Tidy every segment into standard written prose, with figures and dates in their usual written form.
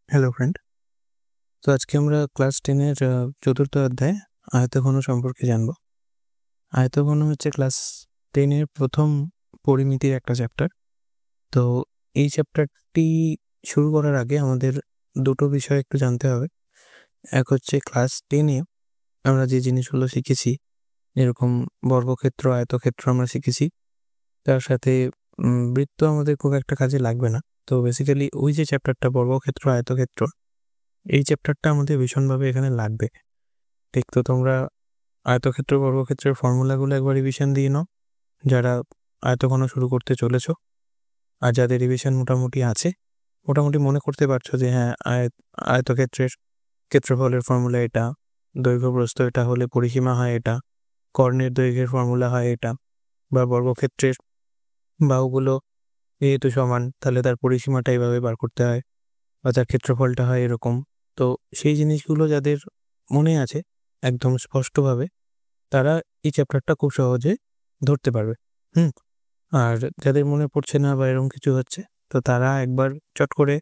Hello friend. তো আজকে আমরা ক্লাস 10-এর চতুর্থ অধ্যায় আয়তঘন সম্পর্কে জানব। আয়তঘন হচ্ছে ক্লাস 10-এর প্রথম পরিমিতির একটা চ্যাপ্টার। তো এই চ্যাপ্টারটি শুরু করার আগে আমাদের দুটো বিষয় একটু জানতে হবে। এক হচ্ছে ক্লাস 10-এ আমরা যে জিনিসগুলো শিখেছি, যেরকম বর্গক্ষেত্র, আয়তক্ষেত্র আমরা শিখেছি, তার সাথে বৃত্ত আমাদের খুব একটা কাজে লাগবে না। তো বেসিক্যালি ওই যে চ্যাপ্টারটা বর্গক্ষেত্র, আয়তক্ষেত্র, এই চ্যাপ্টারটা আমাদের ভীষণভাবে এখানে লাগবে। ঠিক, তো তোমরা আয়তক্ষেত্র বর্গক্ষেত্রের ফর্মুলাগুলো একবার রিভিশন দিয়ে নাও যারা আয়তঘন শুরু করতে চলেছো, আর যাদের রিভিশন মোটামুটি আছে, মোটামুটি মনে করতে পারছো যে হ্যাঁ, আয়তক্ষেত্রের ক্ষেত্রফলের ফর্মুলা এটা, দৈর্ঘ্য প্রস্থ এটা হলে পরিসীমা হয় এটা, কর্ণের দৈর্ঘ্যের ফর্মুলা হয় এটা, বা বর্গক্ষেত্রের বাহুগুলো যেহেতু সমান তাহলে তার পরিসীমাটা এইভাবে বার করতে হয়, বা তার ক্ষেত্রফলটা হয় এরকম। তো সেই জিনিসগুলো যাদের মনে আছে একদম স্পষ্টভাবে, তারা এই চ্যাপ্টারটা খুব সহজে ধরতে পারবে। আর যাদের মনে পড়ছে না বা এরকম কিছু হচ্ছে, তো তারা একবার চট করে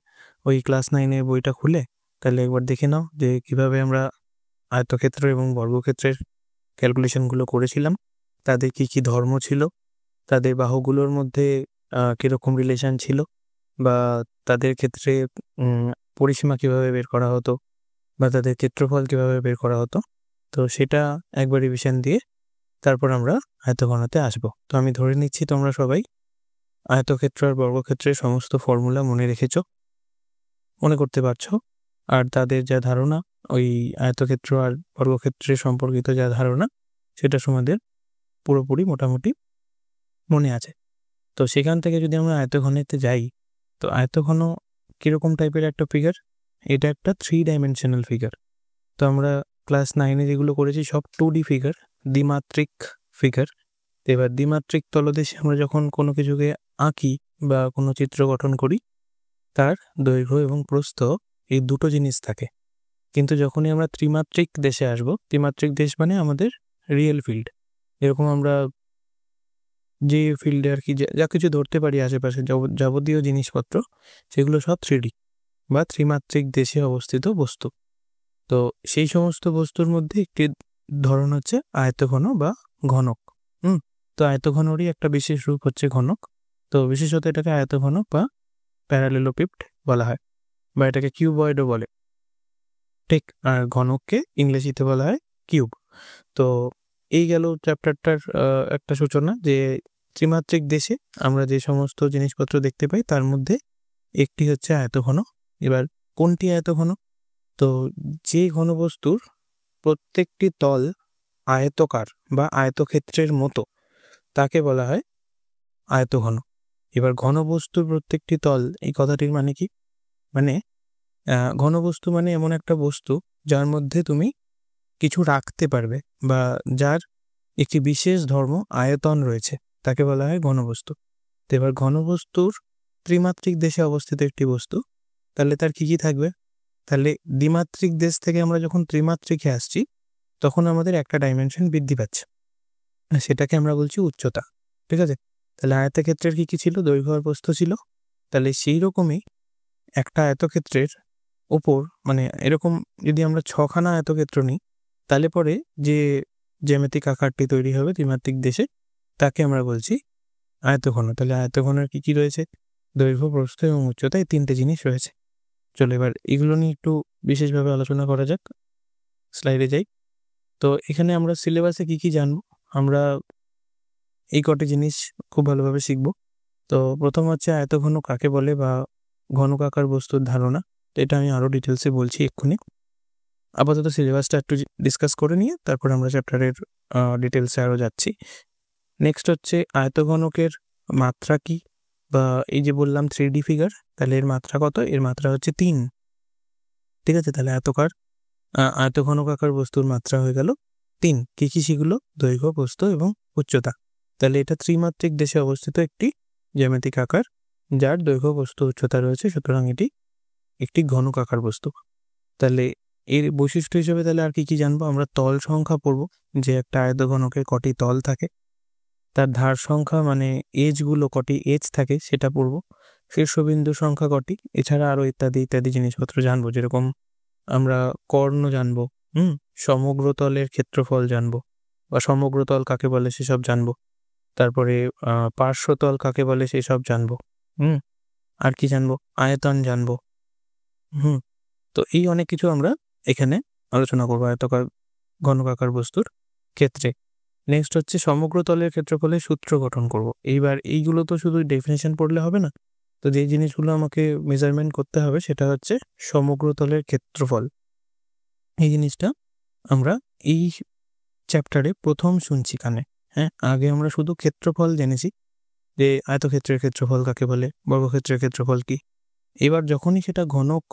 ওই ক্লাস 9-এর বইটা খুলে তাহলে একবার দেখে নাও যে কিভাবে আমরা আয়তক্ষেত্র এবং বর্গক্ষেত্রের ক্যালকুলেশনগুলো করেছিলাম, তাদের কি কি ধর্ম ছিল, তাদের বাহুগুলোর মধ্যে কীরকম রিলেশন ছিল, বা তাদের ক্ষেত্রে পরিসীমা কীভাবে বের করা হতো, বা তাদের ক্ষেত্রফল কীভাবে বের করা হতো। তো সেটা একবার রিভিশন দিয়ে তারপর আমরা আয়তঘনতে আসবো। তো আমি ধরে নিচ্ছি তোমরা সবাই আয়তক্ষেত্র আর বর্গক্ষেত্রের সমস্ত ফর্মুলা মনে রেখেছো, মনে করতে পারছো, আর তাদের যা ধারণা ওই আয়তক্ষেত্র আর বর্গক্ষেত্রের সম্পর্কিত যা ধারণা সেটা তোমাদের পুরোপুরি মোটামুটি মনে আছে। তো সেখান থেকে যদি আমরা আয়তঘনেতে যাই, তো আয়তঘন কীরকম টাইপের একটা ফিগার? এটা একটা 3 ডাইমেনশনাল ফিগার। তো আমরা ক্লাস 9-এ যেগুলো করেছি সব 2D ফিগার, দ্বিমাত্রিক ফিগার। এবার দ্বিমাত্রিক তলদেশে আমরা যখন কোনো কিছুকে আঁকি বা কোনো চিত্র গঠন করি, তার দৈর্ঘ্য এবং প্রস্থ এই দুটো জিনিস থাকে। কিন্তু যখনই আমরা ত্রিমাত্রিক দেশে আসব, ত্রিমাত্রিক দেশ মানে আমাদের রিয়েল ফিল্ড, এরকম আমরা যে ফিল্ডে আর কি যা কিছু ধরতে পারি আশেপাশে যাবতীয় জিনিসপত্র, সেগুলো সব 3D বা ত্রিমাত্রিক দেশে অবস্থিত বস্তু। তো সেই সমস্ত বস্তুর মধ্যে একটি ধরন হচ্ছে আয়তঘন বা ঘনক। তো আয়তঘনরই একটা বিশেষ রূপ হচ্ছে ঘনক। তো বিশেষত এটাকে আয়তঘনক বা প্যারালেলোপিড বলা হয়, বা এটাকে কিউবয়েডও বলে। ঠিক, আর ঘনককে ইংরেজিতে বলা হয় কিউব। তো এই গেল চ্যাপ্টারটার একটা সূচনা, যে ত্রিমাত্রিক দেশে আমরা যে সমস্ত জিনিসপত্র দেখতে পাই তার মধ্যে একটি হচ্ছে আয়তঘন। এবার কোনটি আয়তঘন? তো যে ঘনবস্তুর প্রত্যেকটি তল আয়তকার বা আয়তক্ষেত্রের মতো তাকে বলা হয় আয়তঘন। এবার ঘনবস্তুর প্রত্যেকটি তল, এই কথাটির মানে কি? মানে ঘনবস্তু মানে এমন একটা বস্তু যার মধ্যে তুমি কিছু রাখতে পারবে বা যার একটি বিশেষ ধর্ম আয়তন রয়েছে, তাকে বলা হয় ঘনবস্তু। তো এবার ঘনবস্তুর ত্রিমাত্রিক দেশে অবস্থিত একটি বস্তু, তাহলে তার কি কি থাকবে? তাহলে দ্বিমাত্রিক দেশ থেকে আমরা যখন ত্রিমাত্রিকে আসছি তখন আমাদের একটা ডাইমেনশন বৃদ্ধি পাচ্ছে, সেটাকে আমরা বলছি উচ্চতা। ঠিক আছে, তাহলে আয়তক্ষেত্রের কি কি ছিল? দৈর্ঘ্য আর প্রস্থ ছিল। তাহলে সেই রকমই একটা আয়তক্ষেত্রের ওপর, মানে এরকম যদি আমরা 6খানা আয়তক্ষেত্র নিই, তাহলে পরে যে জ্যামিতিক আকারটি তৈরি হবে ত্রিমাত্রিক দেশে, তাকে আমরা বলছি আয়তঘন। তাহলে আয়তঘনের কি কি রয়েছে? দৈর্ঘ্য, প্রস্থ এবং উচ্চতা, এই 3টে জিনিস রয়েছে। চলো এবার এগুলো নিয়ে একটু বিশেষভাবে আলোচনা করা যাক। স্লাইডে যাই। তো এখানে আমরা সিলেবাসে কি কি জানবো, আমরা এই কটি জিনিস খুব ভালোভাবে শিখব। তো প্রথম হচ্ছে আয়তঘন কাকে বলে বা ঘনকাকার বস্তুর ধারণা। তো এটা আমি আরও ডিটেলসে বলছি এক্ষুনি। আপাতত সিলেবাসটা একটু ডিসকাস করে নিয়ে তারপর আমরা চ্যাপ্টারের ডিটেলসে আরও যাচ্ছি। নেক্সট হচ্ছে আয়তঘনকের মাত্রা কি, বা এই যে বললাম 3D ফিগার, তাহলে এর মাত্রা কত? এর মাত্রা হচ্ছে 3। ঠিক আছে, তাহলে আয়তঘনকাকার বস্তুর মাত্রা হয়ে গেল 3। কি কি সেগুলো? দৈর্ঘ্য, প্রস্থ এবং উচ্চতা। তাহলে এটা ত্রিমাত্রিক দেশে অবস্থিত একটি জ্যামিতিক আকার যার দৈর্ঘ্য, প্রস্থ, উচ্চতা রয়েছে, সুতরাং এটি একটি ঘনকাকার বস্তু। তাহলে এর বৈশিষ্ট্য হিসেবে তাহলে আর কি কি জানবো? আমরা তল সংখ্যা পড়ব, যে একটা আয়তঘনকের কটি তল থাকে, তার ধার সংখ্যা মানে এজগুলো কটি এজ থাকে সেটা পড়ব, শীর্ষবিন্দু সংখ্যা কটি, এছাড়া আরো ইত্যাদি ইত্যাদি জিনিসপত্র জানবো, যেরকম আমরা কর্ণ জানবো, সমগ্রতলের ক্ষেত্রফল জানবো, বা সমগ্রতল কাকে বলে সেসব জানবো, তারপরে পার্শ্বতল কাকে বলে সেসব জানবো, আর কি জানবো, আয়তন জানবো। তো এই অনেক কিছু আমরা এখানে আলোচনা করবো আয়তাকার ঘনকাকার বস্তুর ক্ষেত্রে। নেক্সট হচ্ছে সমগ্রতলের ক্ষেত্রফলের সূত্র গঠন করব। এইবার এইগুলো তো শুধু ডেফিনেশন পড়লে হবে না, তো যে জিনিসগুলো আমাকে মেজারমেন্ট করতে হবে সেটা হচ্ছে সমগ্রতলের ক্ষেত্রফল। এই জিনিসটা আমরা এই চ্যাপ্টারে প্রথম শুনছি কানে। আগে আমরা শুধু ক্ষেত্রফল জেনেছি, যে আয়তক্ষেত্রের ক্ষেত্রফল কাকে বলে, বর্গক্ষেত্রের ক্ষেত্রফল কি। এবার যখনই সেটা ঘনক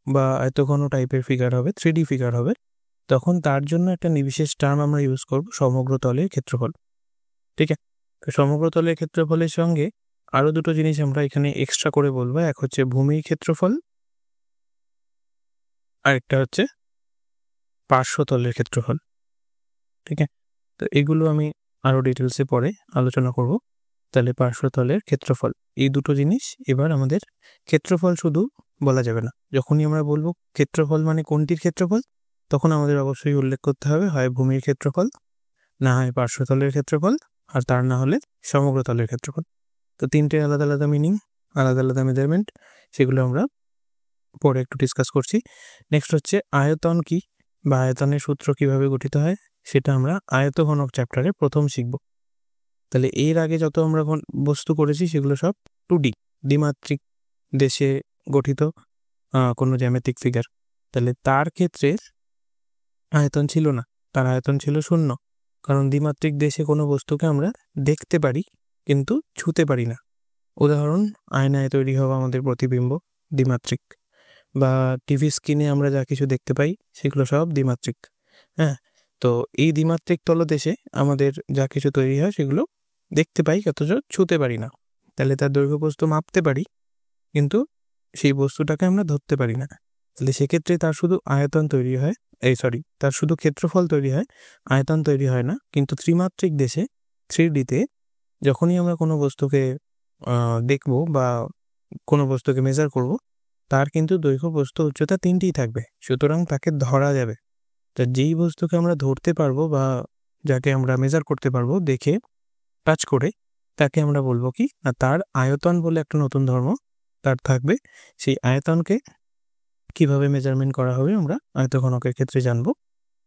বা আয়তঘন টাইপের ফিগার হবে, 3D ফিগার হবে, তখন তার জন্য একটা নির্বিশেষ টার্ম আমরা ইউজ করব, সমগ্রতলের ক্ষেত্রফল। ঠিক আছে, তো সমগ্রতলের ক্ষেত্রফলের সঙ্গে আরো দুটো জিনিস আমরা এখানে এক্সট্রা করে বলবো। এক হচ্ছে ভূমির ক্ষেত্রফল, আর একটা হচ্ছে পার্শ্বতলের ক্ষেত্রফল। ঠিক আছে, তো এগুলো আমি আরো ডিটেলসে পরে আলোচনা করব। তাহলে পার্শ্বতলের ক্ষেত্রফল, এই দুটো জিনিস এবার আমাদের। ক্ষেত্রফল শুধু বলা যাবে না, যখনই আমরা বলবো ক্ষেত্রফল মানে কোনটির ক্ষেত্রফল, তখন আমাদের অবশ্যই উল্লেখ করতে হবে হয় ভূমির ক্ষেত্রফল, না হয় পার্শ্বতলের ক্ষেত্রফল, আর তার না হলে সমগ্রতলের ক্ষেত্রফল। তো তিনটে আলাদা আলাদা মিনিং, আলাদা আলাদা মেজারমেন্ট, সেগুলো আমরা পরে একটু ডিসকাস করছি। নেক্সট হচ্ছে আয়তন কি, বা আয়তনের সূত্র কিভাবে গঠিত হয়, সেটা আমরা আয়তঘনক চ্যাপ্টারে প্রথম শিখব। তাহলে এর আগে যত আমরা বস্তু করেছি সেগুলো সব 2D দ্বিমাত্রিক দেশে গঠিত কোনো জ্যামিতিক ফিগার। তাহলে তার ক্ষেত্রে আয়তন ছিল না, তার আয়তন ছিল 0, কারণ দ্বিমাত্রিক দেশে কোনো বস্তুকে আমরা দেখতে পারি কিন্তু ছুঁতে পারি না। উদাহরণ, আয়নায় তৈরি হওয়া আমাদের প্রতিবিম্ব দ্বিমাত্রিক, বা টিভি স্ক্রিনে আমরা যা কিছু দেখতে পাই সেগুলো সব দ্বিমাত্রিক। তো এই দ্বিমাত্রিক তলদেশে আমাদের যা কিছু তৈরি হয় সেগুলো দেখতে পাই অথচ ছুঁতে পারি না। তাহলে তার দৈর্ঘ্য প্রস্থ মাপতে পারি, কিন্তু সেই বস্তুটাকে আমরা ধরতে পারি না। তাহলে সেক্ষেত্রে তার শুধু আয়তন তৈরি হয়, তার শুধু ক্ষেত্রফল তৈরি হয়, আয়তন তৈরি হয় না। কিন্তু ত্রিমাত্রিক দেশে 3Dতে যখনই আমরা কোনো বস্তুকে দেখব বা কোনো বস্তুকে মেজার করব, তার কিন্তু দৈর্ঘ্য প্রস্থ উচ্চতা 3টিই থাকবে, সুতরাং তাকে ধরা যাবে। তা যেই বস্তুকে আমরা ধরতে পারবো বা যাকে আমরা মেজার করতে পারবো দেখে টাচ করে, তাকে আমরা বলবো কি না, তার আয়তন বলে একটা নতুন ধর্ম তার থাকবে। সেই আয়তনকে কিভাবে মেজারমেন্ট করা হবে আমরা আয়তঘনকের ক্ষেত্রে জানবো।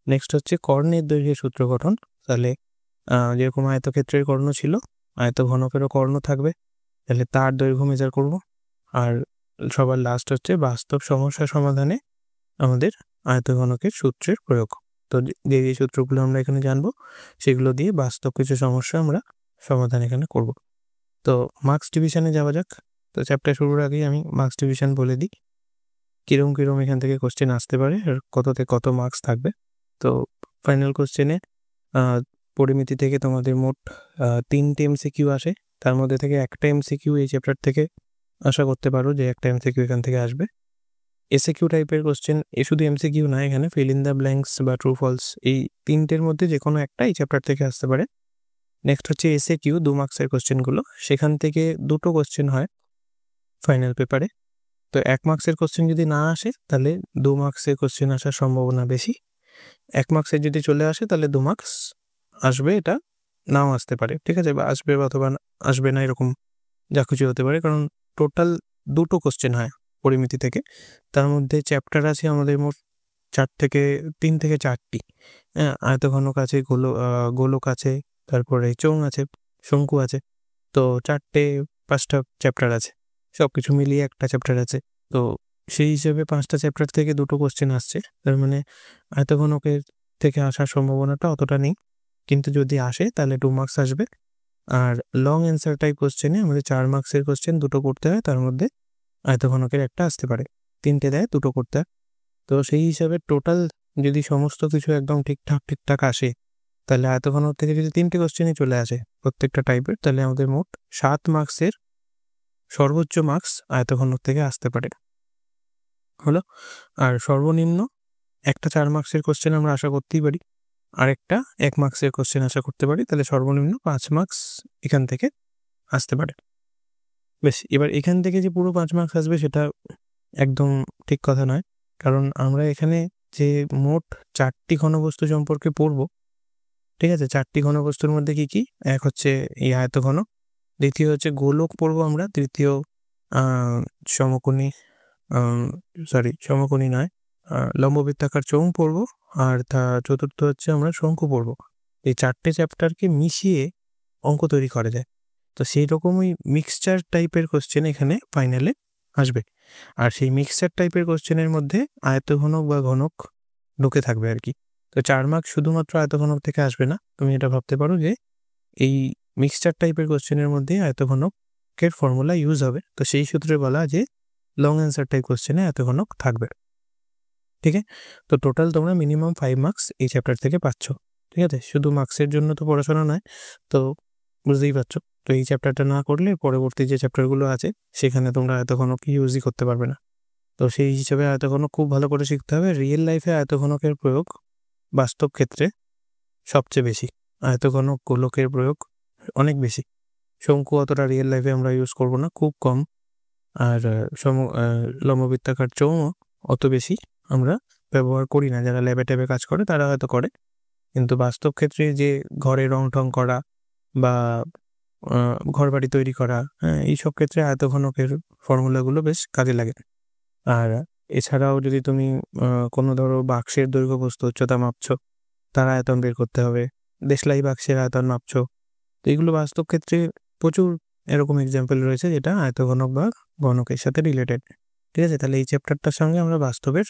নেক্সট হচ্ছে কর্ণের দৈর্ঘ্যের সূত্র গঠন। তাহলে যেরকম আয়তক্ষেত্রের কর্ণ ছিল, আয়তঘনকেরও কর্ণ থাকবে, তাহলে তার দৈর্ঘ্য মেজার করব। আর সবার লাস্ট হচ্ছে বাস্তব সমস্যা সমাধানে আমাদের আয়তঘনকের সূত্রের প্রয়োগ। তো যে যে সূত্রগুলো আমরা এখানে জানবো সেগুলো দিয়ে বাস্তব কিছু সমস্যা আমরা সমাধান এখানে করব। তো মার্কস ডিভিশনে যাওয়া যাক। তো চ্যাপ্টার শুরুর আগেই আমি মার্কস ডিভিশন বলে দিই, কিরম কিরম এখান থেকে কোশ্চেন আসতে পারে আর কততে কত মার্কস থাকবে। তো ফাইনাল কোশ্চেনে পরিমিতি থেকে তোমাদের মোট 3টে এমসিকিউ আসে, তার মধ্যে থেকে একটা এমসিকিউ এই চ্যাপ্টার থেকে আশা করতে পারো যে একটা এমসিকিউ এখান থেকে আসবে। এসএকিউ টাইপের কোশ্চেন, শুধু এমসিকিউ না, এখানে ফিল ইন দ্য ব্ল্যাঙ্কস বা ট্রু ফলস, এই 3টের মধ্যে যে কোনো একটা এই চ্যাপ্টার থেকে আসতে পারে। নেক্সট হচ্ছে এসএকিউ, 2 মার্কসের কোশ্চেনগুলো, সেখান থেকে 2টো কোশ্চেন হয় ফাইনাল পেপারে। তো 1 মার্কসের কোশ্চেন যদি না আসে তাহলে 2 মার্কসের কোশ্চেন আসার সম্ভাবনা বেশি। 1 মার্কসের যদি চলে আসে তাহলে 2 মার্কস আসবে, এটা নাও আসতে পারে। ঠিক আছে, বা আসবে অথবা আসবে না, এরকম যা কিছু হতে পারে, কারণ টোটাল 2টো কোশ্চেন হয় পরিমিতি থেকে। তার মধ্যে চ্যাপ্টার আছে আমাদের মোট 3 থেকে 4টি। আয়তঘনক আছে, গোলক আছে, তারপরে চোঙ আছে, শঙ্কু আছে। তো 4-5টা চ্যাপ্টার আছে, সব কিছু মিলিয়ে একটা চ্যাপ্টার আছে। তো সেই হিসেবে 5টা চ্যাপ্টার থেকে 2টো কোশ্চেন আসছে, তার মানে আয়তঘনকের থেকে আসার সম্ভাবনাটা অতটা নেই, কিন্তু যদি আসে তাহলে 2 মার্কস আসবে। আর লং অ্যান্সার টাইপ কোশ্চেনে আমাদের 4 মার্কসের কোশ্চেন 2টো করতে হয়, তার মধ্যে আয়তঘনকের একটা আসতে পারে, 3টে দেয় 2টো করতে হয়। তো সেই হিসাবে টোটাল যদি সমস্ত কিছু একদম ঠিকঠাক আসে, তাহলে আয়তঘনক থেকে যদি 3টে কোশ্চেনই চলে আসে প্রত্যেকটা টাইপের, তাহলে আমাদের মোট 7 মার্কসের সর্বোচ্চ মার্কস আয়তঘনক থেকে আসতে পারে, হলো। আর সর্বনিম্ন একটা 4 মার্কসের কোশ্চেন আমরা আশা করতেই পারি, আর একটা 1 মার্কসের কোশ্চেন আশা করতে পারি, তাহলে সর্বনিম্ন 5 মার্কস এখান থেকে আসতে পারে। বেশ, এবার এখান থেকে যে পুরো 5 মার্কস আসবে সেটা একদম ঠিক কথা নয়, কারণ আমরা এখানে যে মোট 4টি ঘনবস্তু সম্পর্কে পড়বো, ঠিক আছে? 4টি ঘনবস্তুর মধ্যে কি কি? এক হচ্ছে এই আয়তঘন, দ্বিতীয় হচ্ছে গোলক পড়বো আমরা, তৃতীয় সমকোণী সমকোণী নয়, লম্ববৃত্তাকার চোঙ পড়বো, আর চতুর্থ হচ্ছে আমরা শঙ্কু পড়বো। এই 4টে চ্যাপ্টারকে মিশিয়ে অঙ্ক তৈরি করা যায়। তো সেই রকমই মিক্সচার টাইপের কোশ্চেন এখানে ফাইনালে আসবে, আর সেই মিক্সচার টাইপের কোশ্চেনের মধ্যে আয়তঘনক বা ঘনক ঢুকে থাকবে আর কি। তো 4 মার্ক শুধুমাত্র আয়তঘনক থেকে আসবে না, তুমি এটা ভাবতে পারো যে এই মিক্সচার টাইপের কোশ্চেনের মধ্যে আয়তঘনকের ফর্মুলা ইউজ হবে। তো সেই সূত্রে বলা যে লং অ্যান্সার টাইপ কোশ্চেনে আয়তঘনক থাকবে, ঠিক আছে? তো টোটাল তোমরা মিনিমাম 5 মার্কস এই চ্যাপ্টার থেকে পাচ্ছ, ঠিক আছে? শুধু মার্কসের জন্য তো পড়াশোনা নয়, তো বুঝতেই পারছো। তো এই চ্যাপ্টারটা না করলে পরবর্তী যে চ্যাপ্টারগুলো আছে সেখানে তোমরা আয়তঘনক ইউজই করতে পারবে না। তো সেই হিসেবে আয়তঘনক খুব ভালো করে শিখতে হবে। রিয়েল লাইফে আয়তঘনকের প্রয়োগ বাস্তব ক্ষেত্রে সবচেয়ে বেশি, আয়তঘনক গোলকের প্রয়োগ অনেক বেশি। শঙ্কু অতটা রিয়েল লাইফে আমরা ইউজ করবো না, খুব কম। আর লম্ববৃত্তাকার চৌও অত বেশি আমরা ব্যবহার করি না। যারা ল্যাবে ট্যাবে কাজ করে তারা হয়তো করে, কিন্তু বাস্তব ক্ষেত্রে যে ঘরে রং ঠং করা বা ঘর বাড়ি তৈরি করা, হ্যাঁ, এইসব ক্ষেত্রে আয়তঘনকের ফর্মুলাগুলো বেশ কাজে লাগে। আর এছাড়াও যদি তুমি কোনো ধরো বাক্সের দৈর্ঘ্য বস্তু উচ্চতা মাপছো, তার আয়তন বের করতে হবে, দেশলাই বাক্সের আয়তন মাপছো, তো এগুলো বাস্তব ক্ষেত্রে প্রচুর এরকম এক্সাম্পল রয়েছে যেটা আয়তঘনক বা ঘনকের সাথে রিলেটেড, ঠিক আছে? তাহলে এই চ্যাপ্টারটার সঙ্গে আমরা বাস্তবের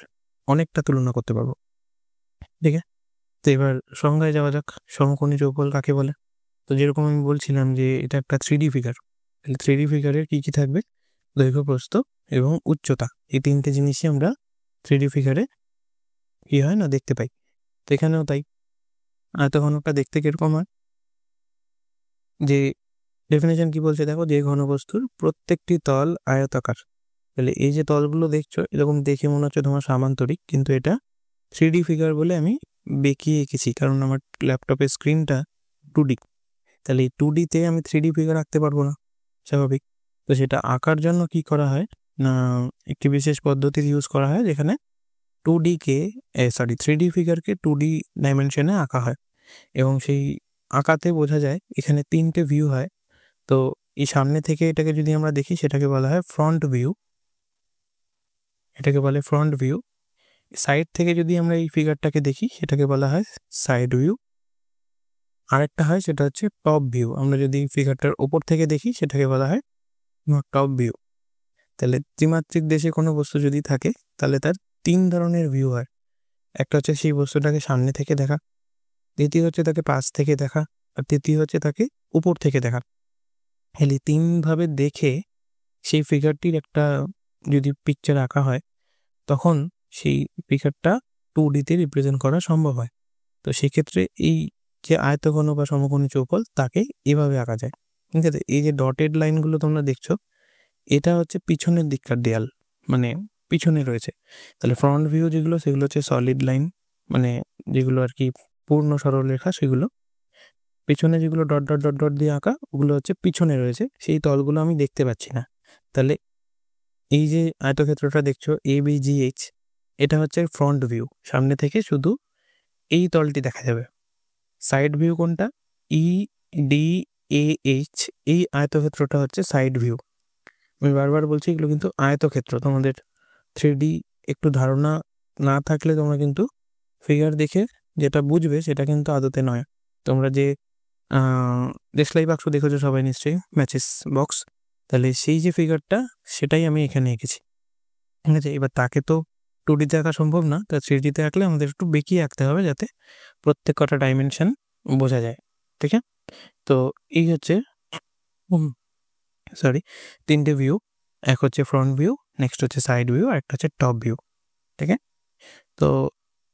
অনেকটা তুলনা করতে পারবো, ঠিক আছে? তো এবার সংজ্ঞায় যাওয়া যাক। সমকোণী চৌকোণ কাকে বলে? তো যেরকম আমি বলছিলাম যে এটা একটা 3D ফিগার, তাহলে 3D ফিগারের কী কী থাকবে? দৈর্ঘ্য, প্রস্থ এবং উচ্চতা, এই 3টে জিনিসই আমরা 3D ফিগারে কী হয় না দেখতে পাই। তো এখানেও তাই। আয়তঘনকটা দেখতে কীরকম হয়? যে ডেফিনেশন কি বলছে দেখো, যে ঘনবস্তুর প্রত্যেকটি তল আয়তাকার। তাহলে এই যে তলগুলো দেখছো এরকম দেখে মনে হচ্ছে তোমার সামান্তরিক, কিন্তু এটা 3D ফিগার বলে আমি বেঁকিয়ে এঁকেছি, কারণ আমার ল্যাপটপের স্ক্রিনটা 2D। তাহলে এই 2Dতে আমি 3D ফিগার আঁকতে পারবো না, স্বাভাবিক। তো সেটা আঁকার জন্য কি করা হয় না, একটি বিশেষ পদ্ধতির ইউজ করা হয় যেখানে 3D ফিগারকে 2D ডাইমেনশনে আঁকা হয়, এবং সেই আঁকাতে বোঝা যায় এখানে 3টে ভিউ হয়। তো এই সামনে থেকে এটাকে যদি আমরা দেখি সেটাকে বলা হয় ফ্রন্ট ভিউ, এটাকে বলে ফ্রন্ট ভিউ। সাইড থেকে যদি আমরা এই ফিগারটাকে দেখি সেটাকে বলা হয় সাইড ভিউ। আরেকটা হয় সেটা হচ্ছে টপ ভিউ, আমরা যদি ফিগারটার ওপর থেকে দেখি সেটাকে বলা হয় টপ ভিউ। তাহলে ত্রিমাত্রিক দেশে কোনো বস্তু যদি থাকে তাহলে তার 3 ধরনের ভিউ হয়। একটা হচ্ছে সেই বস্তুটাকে সামনে থেকে দেখা, দ্বিতীয় হচ্ছে তাকে পাশ থেকে দেখা, আর তৃতীয় হচ্ছে তাকে উপর থেকে দেখা। তাহলে 3ভাবে দেখে সেই ফিগারটির একটা যদি পিকচার আঁকা হয় তখন সেই ফিগারটা 2Dতে রিপ্রেজেন্ট করা সম্ভব হয়। তো সেক্ষেত্রে এই যে আয়তঘন বা সমকোণী চৌকোণ তাকে এভাবে আঁকা যায়, ঠিক আছে? এই যে ডটেড লাইনগুলো তোমরা দেখছো এটা হচ্ছে পিছনের দিককার দেয়াল, মানে পিছনে রয়েছে। তাহলে ফ্রন্ট ভিউ যেগুলো সেগুলো হচ্ছে সলিড লাইন, মানে যেগুলো আর কি পূর্ণ সরলরেখা, সেগুলো। পিছনে যেগুলো ডট ডট ডট ডট দিয়ে আঁকা ওগুলো হচ্ছে পিছনে রয়েছে, সেই তলগুলো আমি দেখতে পাচ্ছি না। তাহলে এই যে আয়তক্ষেত্রটা দেখছো ABGH, এটা হচ্ছে ফ্রন্ট ভিউ, সামনে থেকে শুধু এই তলটি দেখা যাবে। সাইড ভিউ কোনটা? EDAH, এই আয়তক্ষেত্রটা হচ্ছে সাইড ভিউ। আমি বারবার বলছি এগুলো কিন্তু আয়তক্ষেত্র, তোমাদের 3D একটু ধারণা না থাকলে তোমরা কিন্তু ফিগার দেখে যেটা বুঝবে সেটা কিন্তু আদতে নয়। তোমরা যে দেশলাই বাক্স দেখেছো সবাই নিশ্চয়ই, ম্যাচেস বক্স, তাহলে সেই যে ফিগারটা সেটাই আমি এখানে এঁকেছি, ঠিক আছে? এবার তাকে তো 2Dতে আঁকা সম্ভব না, তা 3Dতে আঁকলে আমাদের একটু বেঁকিয়ে আঁকতে হবে যাতে প্রত্যেক কটা ডাইমেনশন বোঝা যায়, ঠিক আছে? তো এই হচ্ছে 3টে ভিউ। এক হচ্ছে ফ্রন্ট ভিউ, নেক্সট হচ্ছে সাইড ভিউ, আর একটা হচ্ছে টপ ভিউ, ঠিক আছে? তো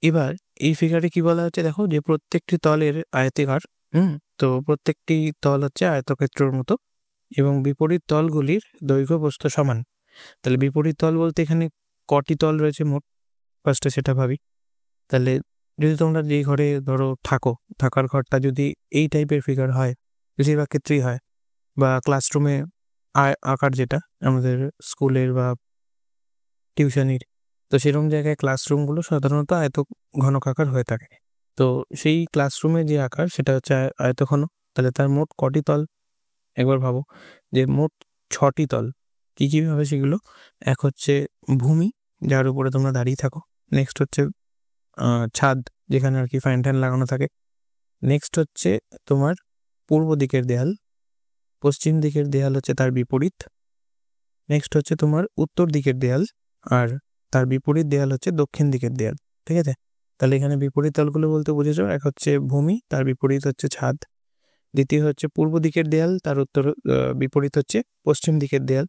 এবার এই ফিগারে কি বলা হচ্ছে দেখো, যে প্রত্যেকটি তলের আয়তাকার, তো প্রত্যেকটি তল হচ্ছে আয়তক্ষেত্রের মতো এবং বিপরীত তলগুলির দৈর্ঘ্য প্রস্থ সমান। তাহলে বিপরীত তল বলতে এখানে কটি তল রয়েছে মোট, ফার্স্টে সেটা ভাবি। তাহলে যদি তোমরা যেই ঘরে ধরো থাকার ঘরটা যদি এই টাইপের ফিগার হয়, বেশিরভাগ ক্ষেত্রেই হয়, বা ক্লাসরুমে আকার যেটা আমাদের স্কুলের বা টিউশনির, তো সেরকম জায়গায় ক্লাসরুমগুলো সাধারণত ঘনকাকার হয়ে থাকে। তো সেই ক্লাসরুমের যে আকার সেটা হচ্ছে আয়তঘন। তাহলে তার মোট কটি তল একবার ভাবো, যে মোট 6টি তল। কী কী ভাবে সেগুলো? এক হচ্ছে ভূমি, যার উপরে তোমরা দাঁড়িয়ে থাকো। নেক্সট হচ্ছে ছাদ, যেখানে আর কি ফ্যান ট্যান লাগানো থাকে। নেক্সট হচ্ছে তোমার পূর্ব দিকের দেয়াল, পশ্চিম দিকের দেয়াল হচ্ছে তার বিপরীত। নেক্সট হচ্ছে তোমার উত্তর দিকের দেয়াল, আর তার বিপরীত দেয়াল হচ্ছে দক্ষিণ দিকের দেয়াল। ঠিক আছে, তাহলে এখানে বিপরীত তলগুলো বলতে বুঝেছো, এক হচ্ছে ভূমি, তার বিপরীত হচ্ছে ছাদ। দ্বিতীয় হচ্ছে পূর্ব দিকের দেয়াল, তার বিপরীত হচ্ছে পশ্চিম দিকের দেয়াল।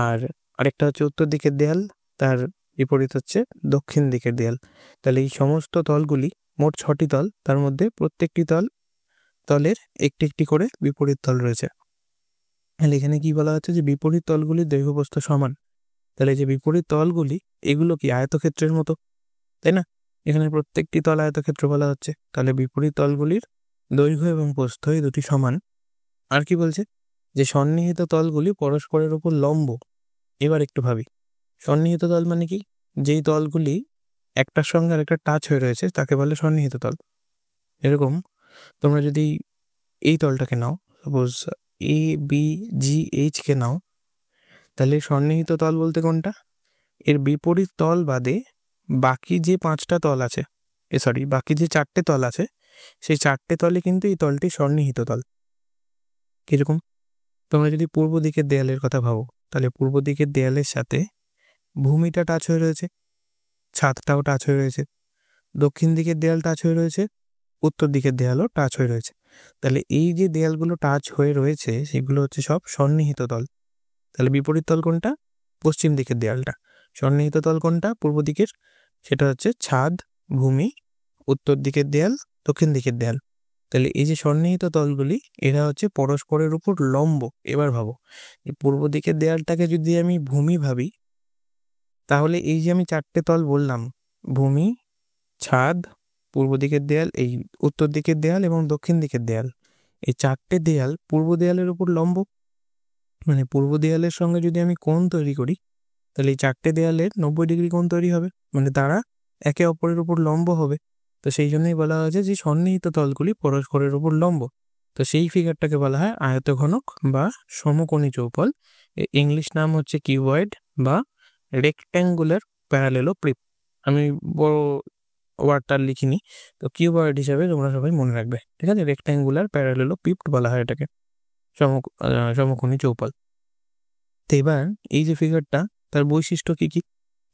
আর আরেকটা হচ্ছে উত্তর দিকের দেয়াল, তার বিপরীত হচ্ছে দক্ষিণ দিকের দেয়াল। তাহলে এই সমস্ত তলগুলি মোট 6টি তল, তার মধ্যে প্রত্যেকটি তলের একটি একটি করে বিপরীত তল রয়েছে। তাহলে এখানে কি বলা হচ্ছে, যে বিপরীত তলগুলির দৈর্ঘ্য সমান। তাহলে যে বিপরীত তলগুলি, এগুলো কি আয়তক্ষেত্রের মতো, তাই না? এখানে প্রত্যেকটি তল আয়তক্ষেত্র বলা হচ্ছে। তাহলে বিপরীত তলগুলির দৈর্ঘ্য এবং প্রস্থ এই দুটি সমান। আর কি বলছে, যে সন্নিহিত তলগুলি পরস্পরের উপর লম্ব। এবার একটু ভাবি, সন্নিহিত তল মানে কি? যেই তলগুলি একটার সঙ্গে আরেকটা টাচ হয়ে রয়েছে তাকে বলে সন্নিহিত তল। এরকম তোমরা যদি এই তলটাকে নাও, সাপোজ ABGH কে নাও, তাহলে সন্নিহিত তল বলতে কোনটা? এর বিপরীত তল বাদে বাকি যে 5টা তল আছে, বাকি যে 4টে তল আছে, সেই 4টে তলে কিন্তু এই তলটি সন্নিহিত তল। কিরকম? তোমরা যদি পূর্ব দিকের দেয়ালের কথা ভাবো, তাহলে পূর্ব দিকের দেয়ালের সাথে ভূমিটা টাচ হয়ে রয়েছে, ছাদটাও টাচ হয়ে রয়েছে, দক্ষিণ দিকের দেয়াল টাচ হয়ে রয়েছে, উত্তর দিকের দেয়ালও টাচ হয়ে রয়েছে। তাহলে এই যে দেয়ালগুলো টাচ হয়ে রয়েছে সেগুলো হচ্ছে সব সন্নিহিত তল। তাহলে বিপরীত তল কোনটা? পশ্চিম দিকের দেয়ালটা। সন্নিহিত তল কোনটা? পূর্ব দিকের, সেটা হচ্ছে ছাদ, ভূমি, উত্তর দিকের দেয়াল, দক্ষিণ দিকের দেয়াল। তাহলে এই যে সন্নিহিত তলগুলি, এরা হচ্ছে পরস্পরের উপর লম্ব। এবার ভাবো, এই পূর্ব দিকের দেয়ালটাকে যদি আমি ভূমি ভাবি, তাহলে এই যে আমি 4টে তল বললাম, ভূমি, ছাদ, পূর্ব দিকের দেয়াল, এই উত্তর দিকের দেয়াল এবং দক্ষিণ দিকের দেয়াল, এই 4টে দেয়াল পূর্ব দেয়ালের উপর লম্ব। মানে পূর্ব দেয়ালের সঙ্গে যদি আমি কোণ তৈরি করি, তাহলে এই 4টে দেয়ালের 90 ডিগ্রি কোণ তৈরি হবে, মানে তারা একে অপরের উপর লম্ব হবে। তো সেই জন্যই বলা হয়েছে যে সন্নিহিত তলগুলি পরস্পরের উপর লম্ব। তো সেই ফিগারটাকে বলা হয় আয়তঘনক বা সমকোণী চৌপল। ইংলিশ নাম হচ্ছে কিউবয়েড বা রেক্ট্যাঙ্গুলার প্যারালেলোপ্রিপ। আমি বড় ওয়ার্ডটা লিখিনি, তো কিউবয়েড হিসাবে তোমরা সবাই মনে রাখবে। ঠিক আছে, রেক্ট্যাঙ্গুলার প্যারালেলোপ্রিপ বলা হয় এটাকে, সমকোণী চৌপল। তো এবার এই যে ফিগারটা, তার বৈশিষ্ট্য কি কি?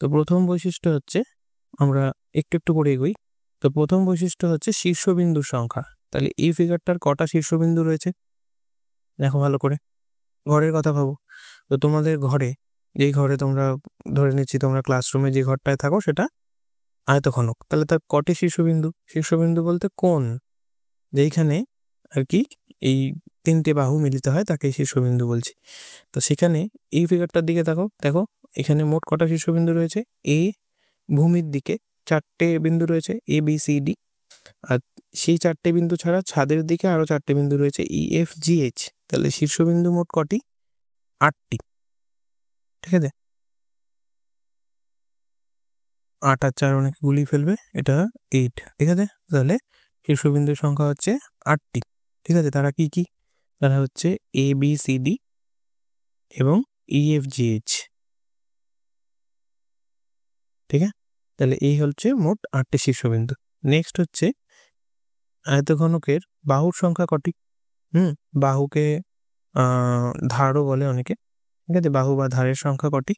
তো প্রথম বৈশিষ্ট্য হচ্ছে, আমরা একটু একটু করে এগোই। তো প্রথম বৈশিষ্ট্য হচ্ছে শীর্ষবিন্দুর সংখ্যা। তাহলে এই ফিগারটার কটা শীর্ষবিন্দু রয়েছে দেখো ভালো করে। ঘরের কথা ভাবো, তো তোমাদের ঘরে, যেই ঘরে তোমরা ধরে নিচ্ছি তোমরা ক্লাসরুমে যে ঘরটায় থাকো সেটা আয়তঘনক, তাহলে তার কটি শীর্ষবিন্দু? শীর্ষবিন্দু বলতে কোণ, যেইখানে আর কি এই 3টে বাহু মিলিত হয় তাকে শীর্ষবিন্দু বলছি। তো সেখানে এই ফিগারটার দিকে দেখো এখানে মোট কটা শীর্ষবিন্দু রয়েছে? ভূমির দিকে 4টে বিন্দু রয়েছে, ABCD। আর সেই 4টে বিন্দু ছাড়া ছাদের দিকে আরো 4টে বিন্দু রয়েছে, EFGH। তাহলে শীর্ষবিন্দু মোট কটি? 8টি। ঠিক আছে, 8 আর 4 অনেকে গুলিয়ে ফেলবে, এটা 8। ঠিক আছে, তাহলে শীর্ষবিন্দুর সংখ্যা হচ্ছে 8টি। ঠিক আছে, তারা কি কি? তারা হচ্ছে ABCD এবং EFGH। ঠিক আছে, তাহলে এই হচ্ছে মোট 8টি শীর্ষবিন্দু। নেক্সট হচ্ছে আয়তঘনকের বাহুর সংখ্যা কটি? বাহুকে ধারও বলে অনেকে। ঠিক আছে, বাহু বা ধারের সংখ্যা কটি?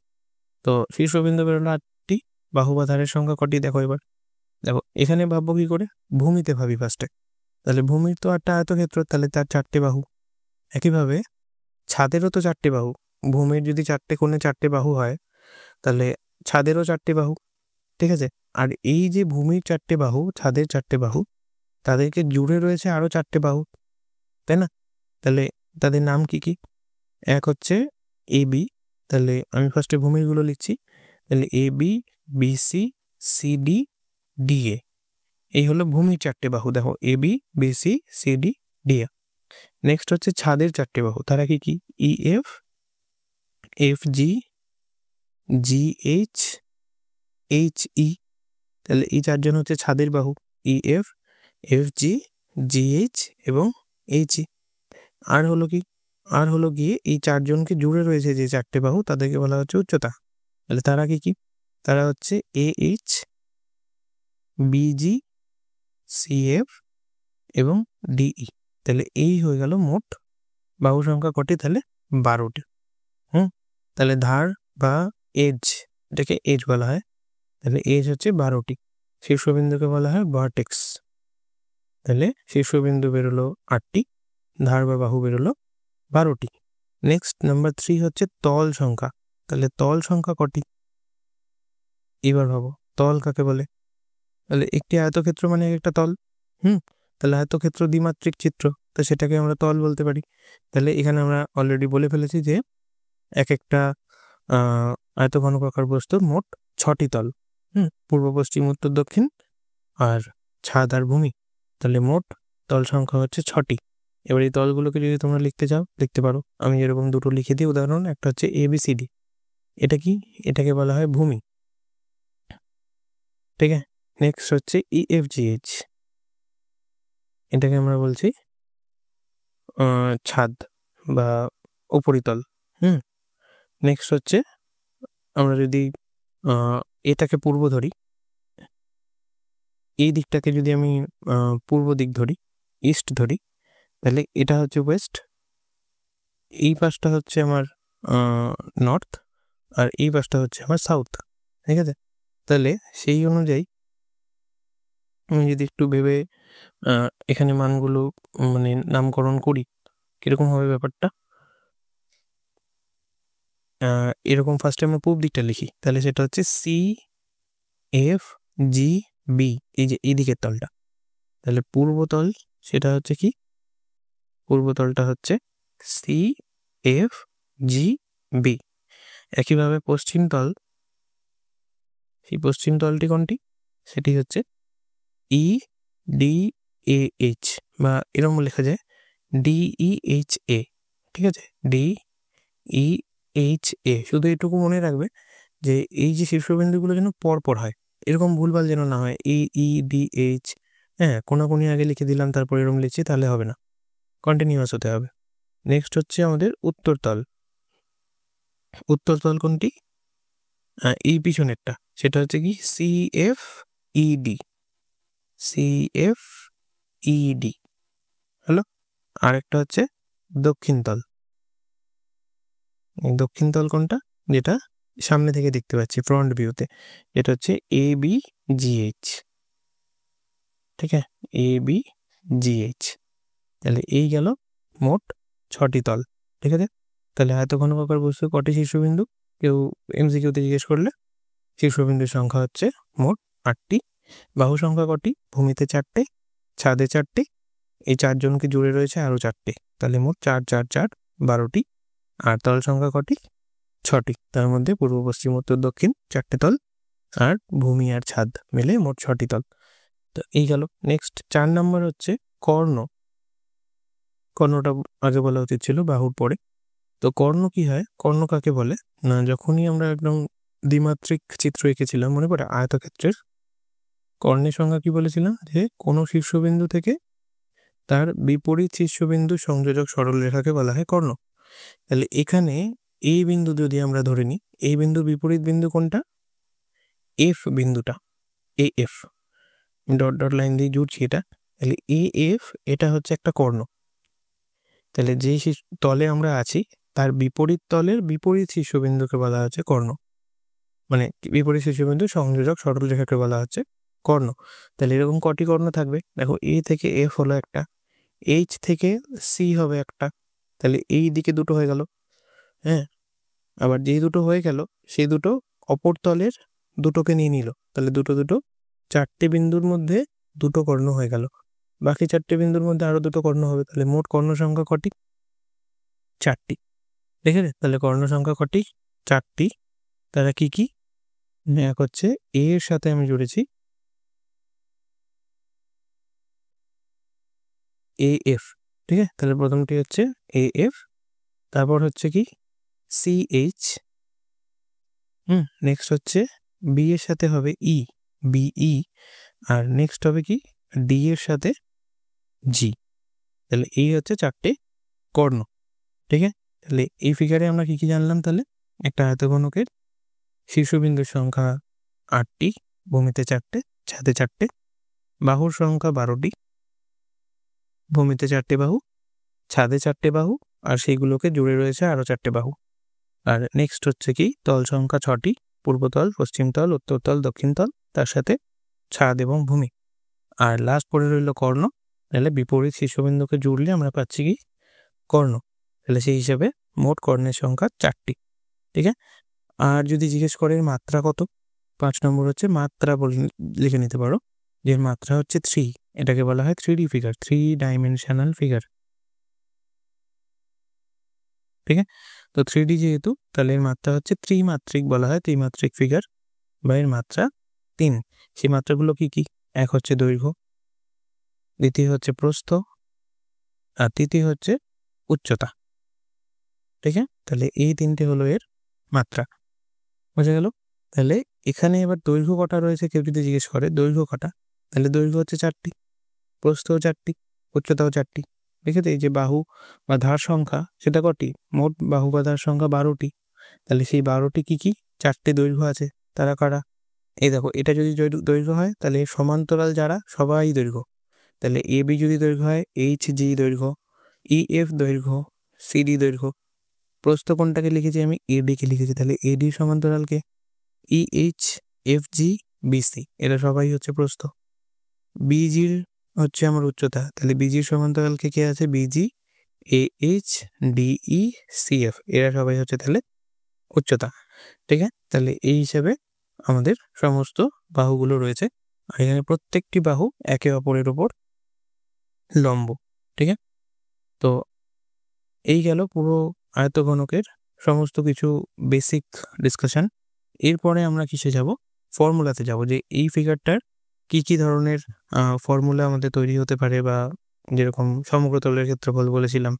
তো শীর্ষবিন্দু বেরোলো 8টি, বাহু বা ধারের সংখ্যা কটি দেখো এবার। দেখো এখানে ভাববো কি করে? ভূমিতে ভাবি ফার্স্টে। তাহলে ভূমির তো একটা আয়তক্ষেত্র, তাহলে তার 4টে বাহু। একইভাবে ছাদেরও তো 4টে বাহু। ভূমির যদি 4টে কোণে 4টে বাহু হয়, তাহলে ছাদেরও 4টে বাহু। ঠিক আছে, আর এই যে ভূমির 4টে বাহু, ছাদের 4টে বাহু, তাদেরকে জুড়ে রয়েছে আরো 4টে বাহু, তাই না? তাহলে তাদের নাম কি কি? এক হচ্ছে AB, তাহলে আমি ফার্স্টে ভূমিরগুলো লিখছি। তাহলে AB, BC, CD, DA। এই হলো ভূমির 4টে বাহু। দেখো AB, BC, CD, DA। Next হচ্ছে ছাদের 4টে বাহু, তারা কি কি? EF, F G G H H E, তাহলে এই চারজন হচ্ছে ছাদের বাহু, E F, F G, G H এবং এইচ ই। আর হলো কি, আর হলো গিয়ে এই চারজনকে জুড়ে রয়েছে যে চারটে বাহু তাদেরকে বলা হচ্ছে উচ্চতা। তাহলে তারা কি, তারা হচ্ছে এ এইচ, বিজি, সিএফ এবং ডিই। তাহলে এই হয়ে গেল মোট বাহু সংখ্যা কটি, তাহলে 12টি। তাহলে ধার বা এজ, এটাকে এজ বলা হয়, তাহলে এজ হচ্ছে 12টি। শীর্ষবিন্দুকে বলা হয় ভার্টেক্স। তাহলে শীর্ষবিন্দু বেরোলো 8টি, ধার বা বাহু বেরোলো 12টি। নেক্সট নাম্বার 3 হচ্ছে তল সংখ্যা। তাহলে তল সংখ্যা কটি, এবার ভাবো তল কাকে বলে। তাহলে একটি আয়তক্ষেত্র মানে একটা তল। তাহলে আয়তক্ষেত্র দ্বিমাত্রিক চিত্র, তো সেটাকে আমরা তল বলতে পারি। তাহলে এখানে আমরা অলরেডি বলে ফেলেছি যে এক একটা আয়তঘনকাকার বস্তুর মোট 6টি তল, পূর্ব, পশ্চিম, উত্তর, দক্ষিণ আর ছাদ আর ভূমি। তাহলে মোট তল সংখ্যা হচ্ছে 6টি। এবার এই তলগুলোকে যদি তোমরা লিখতে চাও লিখতে পারো। আমি এরকম দুটো লিখে দিই উদাহরণ, একটা হচ্ছে ABCD, এটা কি, এটাকে বলা হয় ভূমি, ঠিক আছে। নেক্সট হচ্ছে EFGH, এটাকে আমরা বলছি ছাদ বা উপরিতল। নেক্সট হচ্ছে আমরা যদি এটাকে পূর্ব ধরি, এই দিকটাকে যদি আমি পূর্ব দিক ধরি, ইস্ট ধরি, তাহলে এটা হচ্ছে ওয়েস্ট, এই পাশটা হচ্ছে আমার নর্থ আর এই পাশটা হচ্ছে আমার সাউথ, ঠিক আছে। তাহলে সেই অনুযায়ী আমি যদি একটু ভেবে এখানে মানগুলো মানে নামকরণ করি, কিরকম হবে ব্যাপারটা, এরকম ফার্স্টে আমরা পূর্ব দিকটা লিখি, তাহলে সেটা হচ্ছে CFGB, এই যে এই দিকের তলটা। তাহলে পূর্বতল সেটা হচ্ছে কি, পূর্বতলটা হচ্ছে CFGB। একইভাবে পশ্চিম তল, সেই পশ্চিম তলটি কোনটি, সেটি হচ্ছে EDAH, বা এরকম লেখা যায় DEHA, ঠিক আছে, DEHA। শুধু এটুকু মনে রাখবে যে এই যে শীর্ষবিন্দুগুলো যেন পরপর হয়, এরকম ভুলভাল যেন না হয়, EEDH, কোনাকুনি আগে লিখে দিলাম তারপর এরকম লিখছি, তাহলে হবে না, কন্টিনিউয়াস হতে হবে। নেক্সট হচ্ছে আমাদের উত্তরতল। উত্তরতল কোনটি, এই পিছনেরটা, সেটা হচ্ছে কি CFED হলো। আরেকটা হচ্ছে দক্ষিণ তল। দক্ষিণ তল কোনটা, যেটা সামনে থেকে দেখতে পাচ্ছি ফ্রন্ট ভিউতে, এটা হচ্ছে ABGH, ঠিক আছে, ABGH। তাহলে এই গেল মোট 6টি তল, ঠিক আছে। তাহলে আয়তঘনকাকার বস্তু কটি শীর্ষবিন্দু, কেউ MCQতে জিজ্ঞেস করলে শীর্ষবিন্দুর সংখ্যা হচ্ছে মোট 8টি। বাহু সংখ্যা কটি, ভূমিতে 4টে, ছাদে 4টে, এই চারজনকে জুড়ে রয়েছে আরও 4টে, তাহলে মোট 4 4 4 12টি। আর তল সংখ্যা কটি, 6টি, তার মধ্যে পূর্ব, পশ্চিম, উত্তর, দক্ষিণ 4টে তল, আর ভূমি আর ছাদ মিলে মোট 6টি তল। তো এই গেল। নেক্সট 4 নম্বর হচ্ছে কর্ণ। কর্ণটা আগে বলা উচিত ছিল, বাহুর পরে। তো কর্ণ কি হয়, কর্ণ কাকে বলে না, যখনই আমরা একদম দ্বিমাত্রিক চিত্র এঁকেছিলাম মনে পড়ে আয়তক্ষেত্রের, কর্ণের সংজ্ঞা কি বলেছিলাম, যে কোনো শীর্ষবিন্দু থেকে তার বিপরীত শীর্ষবিন্দু সংযোজক সরলরেখাকে বলা হয় কর্ণ। তাহলে এখানে এই বিন্দু যদি আমরা ধরে নিই, এই বিন্দুর বিপরীত বিন্দু কোনটা, এফ বিন্দুটা, AF, ডট ডট লাইন দিয়ে জুড়ছি এটা। তাহলে AF এটা হচ্ছে একটা কর্ণ। তাহলে যে তলে আমরা আছি তার বিপরীত তলের বিপরীত শীর্ষবিন্দুকে বলা হচ্ছে কর্ণ, মানে বিপরীত শীর্ষবিন্দু সংযোজক সরলরেখাকে বলা হচ্ছে কর্ণ। তাহলে এরকম কটি কর্ণ থাকবে, দেখো A থেকে F হলো একটা, H থেকে C হবে একটা, তাহলে এই দিকে দুটো হয়ে গেল। আবার যেই দুটো হয়ে গেল সেই দুটো অপর তলের দুটোকে নিয়ে নিল, তাহলে দুটো দুটো 4টে বিন্দুর মধ্যে দুটো কর্ণ হয়ে গেল। বাকি 4টে বিন্দুর মধ্যে আরো দুটো কর্ণ হবে, তাহলে মোট কর্ণ সংখ্যা কটি, 4টি। দেখে, তাহলে কর্ণ সংখ্যা কটি, 4টি। তারা কি কি, এক হচ্ছে A এর সাথে আমি জুড়েছি AF, ঠিক আছে, তাহলে প্রথমটি হচ্ছে AF, তারপর হচ্ছে কি CH, নেক্সট হচ্ছে বি এর সাথে হবে ই, BE, আর নেক্সট হবে কি ডি এর সাথে জি। তাহলে এই হচ্ছে চারটে কর্ণ। ঠিক আছে, তাহলে এই ফিগারে আমরা কি কি জানলাম? তাহলে একটা আয়তঘনকের শীর্ষবিন্দুর সংখ্যা 8টি, ভূমিতে 4টে, ছাদে 4টে, বাহুর সংখ্যা 12টি, ভূমিতে 4টে বাহু, ছাদে 4টে বাহু, আর সেইগুলোকে জুড়ে রয়েছে আরও 4টে বাহু। আর নেক্সট হচ্ছে কি তল সংখ্যা 6টি, পূর্বতল, পশ্চিমতল, উত্তরতল, দক্ষিণতল, তার সাথে ছাদ এবং ভূমি। আর লাস্ট পড়ে রইল কর্ণ। তাহলে বিপরীত শীর্ষবিন্দুকে জুড়লে আমরা পাচ্ছি কি কর্ণ। তাহলে সেই হিসাবে মোট কর্ণের সংখ্যা 4টি। ঠিক আছে, আর যদি জিজ্ঞেস করে মাত্রা কত, 5 নম্বর হচ্ছে মাত্রা লিখে নিতে পারো, যে মাত্রা হচ্ছে 3। এটাকে বলা হয় 3D ফিগার, 3 ডাইমেনশনাল ফিগার। ঠিক আছে, তো 3D যেহেতু, তাহলে এর মাত্রা হচ্ছে ত্রিমাত্রিক, বলা হয় ত্রিমাত্রিক ফিগার, বা এর মাত্রা 3। সেই মাত্রাগুলো কি কি? এক হচ্ছে দৈর্ঘ্য, দ্বিতীয় হচ্ছে প্রস্থ, আর তৃতীয় হচ্ছে উচ্চতা। ঠিক আছে, তাহলে এই 3টে হলো এর মাত্রা। বোঝা গেল? তাহলে এখানে এবার দৈর্ঘ্য কটা রয়েছে কেউ যদি জিজ্ঞেস করে দৈর্ঘ্য কটা, তাহলে দৈর্ঘ্য হচ্ছে 4টি, প্রস্থও 4টি, উচ্চতাও 4টি। ঠিক আছে, এই যে বাহু বা ধার সংখ্যা সেটা কটি? মোট বাহু বা ধার সংখ্যা 12টি। তাহলে সেই 12টি কি কি? 4টে দৈর্ঘ্য আছে। তারা কারা? এই দেখো, এটা যদি দৈর্ঘ্য হয় তাহলে সমান্তরাল যারা সবাই দৈর্ঘ্য। তাহলে AB যদি দৈর্ঘ্য হয়, HG দৈর্ঘ্য, EF দৈর্ঘ্য, CD দৈর্ঘ্য। প্রস্থ কোনটাকে লিখেছি আমি? AD কে লিখেছি। তাহলে AD সমান্তরালকে EH, FG, BC, এরা সবাই হচ্ছে প্রস্থ। BG হচ্ছে আমার উচ্চতা, তাহলে BG সমান্তরালকে কে আছে? BG, AH, DE, CF, এরা সবাই হচ্ছে তাহলে উচ্চতা। ঠিক আছে, তাহলে এই হিসাবে আমাদের সমস্ত বাহুগুলো রয়েছে। আর এখানে প্রত্যেকটি বাহু একে অপরের ওপর লম্ব। ঠিক আছে, তো এই গেল পুরো আয়তঘনকের সমস্ত কিছু বেসিক ডিসকাশন। এরপরে আমরা কিসে যাব? ফর্মুলাতে যাব, যে এই ফিগারটার কি কি ধরনের ফর্মুলা আমাদের তৈরি হতে পারে, বা যেরকম সমগ্রতলের ক্ষেত্রফল বলেছিলাম,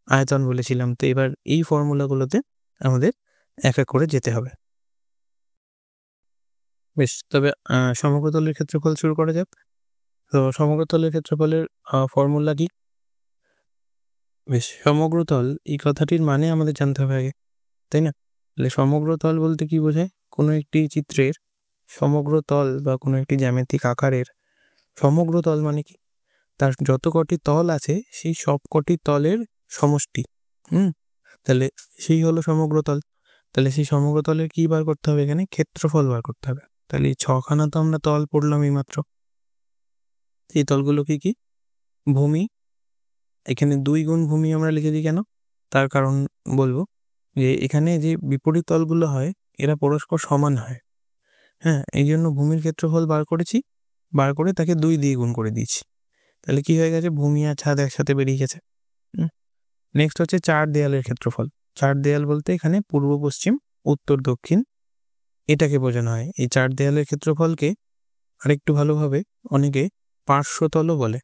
আয়তন বলেছিলাম, তো এবার এই ফর্মুলাগুলোতে আমাদের এক এক করে যেতে হবে। বেশ, তবে সমগ্রতলের ক্ষেত্রফল শুরু করা যাক। তো সমগ্রতলের ক্ষেত্রফলের ফর্মুলা কি? বেশ, সমগ্রতল এই কথাটির মানে আমাদের জানতে হবে আগে, তাই না? তাহলে সমগ্রতল বলতে কি বোঝায়? কোনো একটি চিত্রের সমগ্র তল বা কোনো একটি জ্যামিতিক আকারের সমগ্র তল মানে কি? তার যত কটি তল আছে সেই সব কটি তলের সমষ্টি। তাহলে সেই হলো সমগ্র তল। তাহলে সেই সমগ্র তলের কি বার করতে হবে? এখানে ক্ষেত্রফল বার করতে হবে। তাহলে এই 6খানা তো আমরা তল পড়লাম এইমাত্র। এই তলগুলো কি কি? ভূমি, এখানে 2 গুণ ভূমি আমরা লিখেছি কেন? তার কারণ বলবো, যে এখানে যে বিপরীত তলগুলো হয় এরা পরস্পর সমান হয়। হ্যাঁ, এই জন্য ভূমির ক্ষেত্রফল বার করেছি, বার করে তাকে 2 দিয়ে গুণ করে দিয়েছি। তাহলে কি হয়ে গেছে? ভূমি আর ছাদ একসাথে বেরিয়ে গেছে। নেক্সট হচ্ছে 4 দেয়ালের ক্ষেত্রফল। 4 দেয়াল বলতে এখানে পূর্ব, পশ্চিম, উত্তর, দক্ষিণ এটাকে বোঝানো হয়। এই 4 দেয়ালের ক্ষেত্রফলকে আরেকটু ভালোভাবে অনেকে পার্শ্বতলও বলে।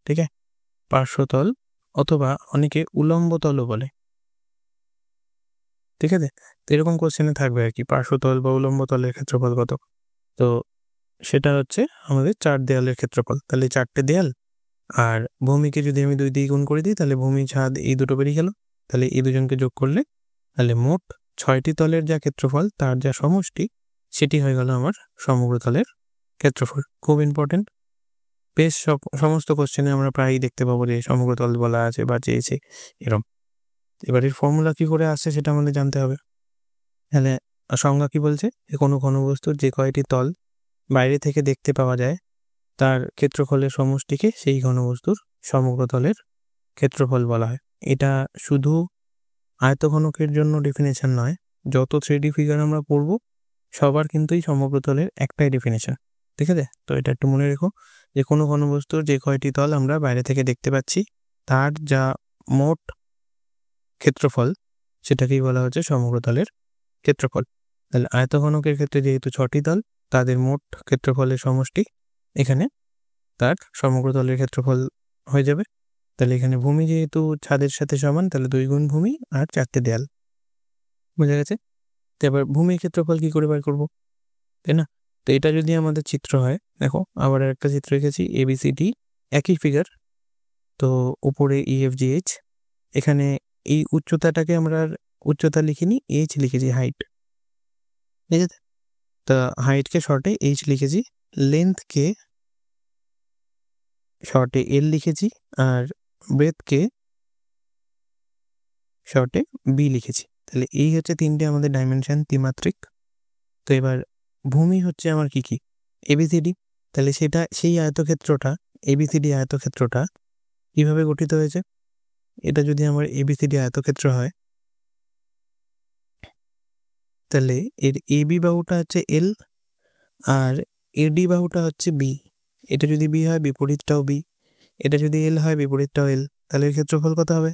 ঠিক আছে, পার্শ্বতল, অথবা অনেকে উলম্ব তলও বলে। ঠিক আছে, তো এরকম কোশ্চেনে থাকবে আর কি, পার্শ্বতল বা উলম্ব তলের ক্ষেত্রফল কত। তো সেটা হচ্ছে আমাদের 4 দেয়ালের ক্ষেত্রফল। তাহলে 4টে দেয়াল, আর ভূমিকে যদি আমি 2 দিয়ে গুণ করে দিই, তাহলে ভূমি, ছাদ এই দুটো বেরিয়ে গেল। তাহলে এই দুজনকে যোগ করলে তাহলে মোট 6টি তলের যা ক্ষেত্রফল তার যা সমষ্টি সেটি হয়ে গেল আমার সমগ্র তলের ক্ষেত্রফল। খুব ইম্পর্টেন্ট। বেশ, সমস্ত কোশ্চেনে আমরা প্রায়ই দেখতে পাবো যে সমগ্র তল বলা আছে বা চেয়েছে এরম। এবার এর ফর্মুলা কি করে আসছে সেটা আমাদের জানতে হবে। তাহলে সংজ্ঞা কি বলছে? যে কোনো ঘনবস্তুর যে কয়টি তল বাইরে থেকে দেখতে পাওয়া যায় তার ক্ষেত্রফলের সমষ্টিকে সেই ঘনবস্তুর সমগ্র তলের ক্ষেত্রফল বলা হয়। এটা শুধু আয়তঘনকের জন্য ডেফিনেশন নয়, যত 3D ফিগার আমরা পড়ব সবার কিন্তু এই সমগ্র তলের একটাই ডেফিনেশন। ঠিক আছে, তো এটা একটু মনে রেখো, যে কোনো ঘনবস্তুর যে কয়টি তল আমরা বাইরে থেকে দেখতে পাচ্ছি তার যা মোট ক্ষেত্রফল সেটাকেই বলা হচ্ছে সমগ্র তলের ক্ষেত্রফল। তাহলে আয়তঘনকের ক্ষেত্রে যেহেতু 6টি তল, তাদের মোট ক্ষেত্রফলের সমষ্টি এখানে তার সমগ্র তলের ক্ষেত্রফল হয়ে যাবে। তাহলে এখানে ভূমি যেহেতু ছাদের সাথে সমান, তাহলে 2 গুণ ভূমি আর 4টে দেয়াল। বোঝা গেছে? তো এবার ভূমির ক্ষেত্রফল কি করে বার করবো, তাই না? তো এটা যদি আমাদের চিত্র হয়, দেখো আবার একটা চিত্র রেখেছি, ABCD একই ফিগার। তো উপরে EFGH, এখানে এই উচ্চতাটাকে আমরা উচ্চতা লিখিনি, H লিখেছি, হাইট। ঠিক আছে, তা হাইটকে শর্টে H লিখেছি, লেন্থকে শর্টে L লিখেছি, আর ব্রেথকে শর্টে B লিখেছি। তাহলে এই হচ্ছে তিনটে আমাদের ডাইমেনশন, ত্রিমাত্রিক। তো এবার ভূমি হচ্ছে আমার কি কি, ABCD। তাহলে সেটা সেই আয়তক্ষেত্রটা, ABCD আয়তক্ষেত্রটা কিভাবে গঠিত হয়েছে, এটা যদি আমার ABCD আয়তক্ষেত্র হয়, তাহলে এর AB বাহুটা হচ্ছে L আর AD বাহুটা হচ্ছে B। এটা যদি B হয় বিপরীতটাও B, এটা যদি L হয় বিপরীতটাও L। তাহলে এর ক্ষেত্রফল কত হবে,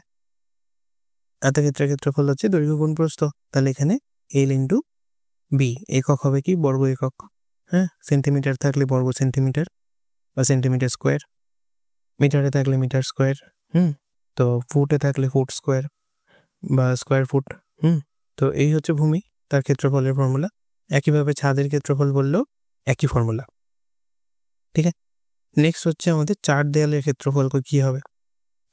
আয়তক্ষেত্রের ক্ষেত্রফল হচ্ছে দৈর্ঘ্য গুণ প্রস্থ। তাহলে এখানে L ইন্টু B, একক হবে কি, বর্গ একক। হ্যাঁ, সেন্টিমিটার থাকলে বর্গ সেন্টিমিটার বা সেন্টিমিটার স্কোয়ার, মিটারে থাকলে মিটার স্কোয়ার, তো ফুটে থাকলে ফুট স্কোয়ার বা স্কোয়ার ফুট। তো এই হচ্ছে ভূমি, তার ক্ষেত্রফলের ফর্মুলা। একইভাবে ছাদের ক্ষেত্রফল বললেও একই ফর্মুলা। ঠিক আছে, নেক্সট হচ্ছে আমাদের চার দেয়ালের ক্ষেত্রফল কি হবে।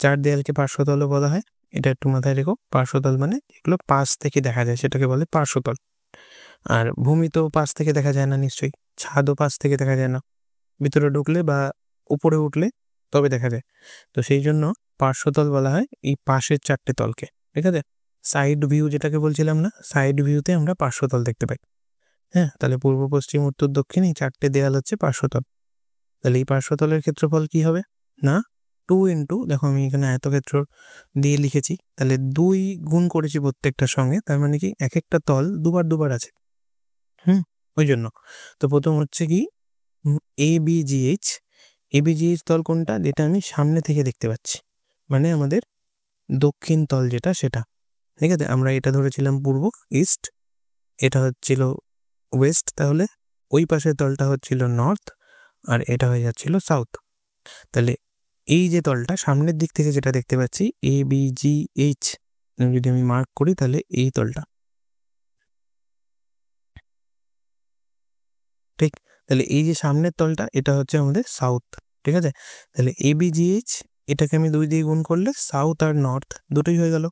চার দেয়ালকে পার্শ্বতলও বলা হয়, এটা একটু মাথায় রেখো। পার্শ্বতল মানে এগুলো পাশ থেকে দেখা যায়, সেটাকে বলে পার্শ্বতল। আর ভূমি তো পাশ থেকে দেখা যায় না নিশ্চয়ই, ছাদও পাশ থেকে দেখা যায় না, ভিতরে ঢুকলে বা উপরে উঠলে তবে দেখা যায়। তো সেই জন্য পার্শ্বতল বলা হয় এই পাশের চারটে তলকে। ঠিক আছে, সাইড ভিউ যেটাকে বলছিলাম না, সাইড ভিউতে আমরা পার্শ্বতল দেখতে পাই। হ্যাঁ, তাহলে পূর্ব পশ্চিম উত্তর দক্ষিণ এই চারটে দেয়াল হচ্ছে পার্শ্বতল। তাহলে এই পার্শ্বতলের ক্ষেত্রফল কি হবে না, 2 ইন্টু, দেখো আমি এখানে আয়তক্ষেত্র দিয়ে লিখেছি, তাহলে 2 গুণ করেছি প্রত্যেকটার সঙ্গে, তার মানে কি এক একটা তল দুবার দুবার আছে। ওই জন্য তো প্রথম হচ্ছে কি ABGH, ABGH তল কোনটা, যেটা আমি সামনে থেকে দেখতে পাচ্ছি, মানে আমাদের দক্ষিণ তল যেটা সেটা। ঠিক আছে, আমরা এটা ধরেছিলাম পূর্ব, ইস্ট, এটা হচ্ছিল ওয়েস্ট, তাহলে ওই পাশের তলটা হচ্ছিল নর্থ, আর এটা হয়ে যাচ্ছিল সাউথ। তাহলে এই যে তলটা সামনের দিক থেকে যেটা দেখতে পাচ্ছি ABGH, যদি আমি মার্ক করি তাহলে এই তলটা, ঠিক। তাহলে এই যে সামনের তলটা এটা হচ্ছে আমাদের সাউথ। ঠিক আছে, তাহলে ABGH এটাকে আমি 2 দিয়ে গুণ করলে সাউথ আর নর্থ দুটোই হয়ে গেল।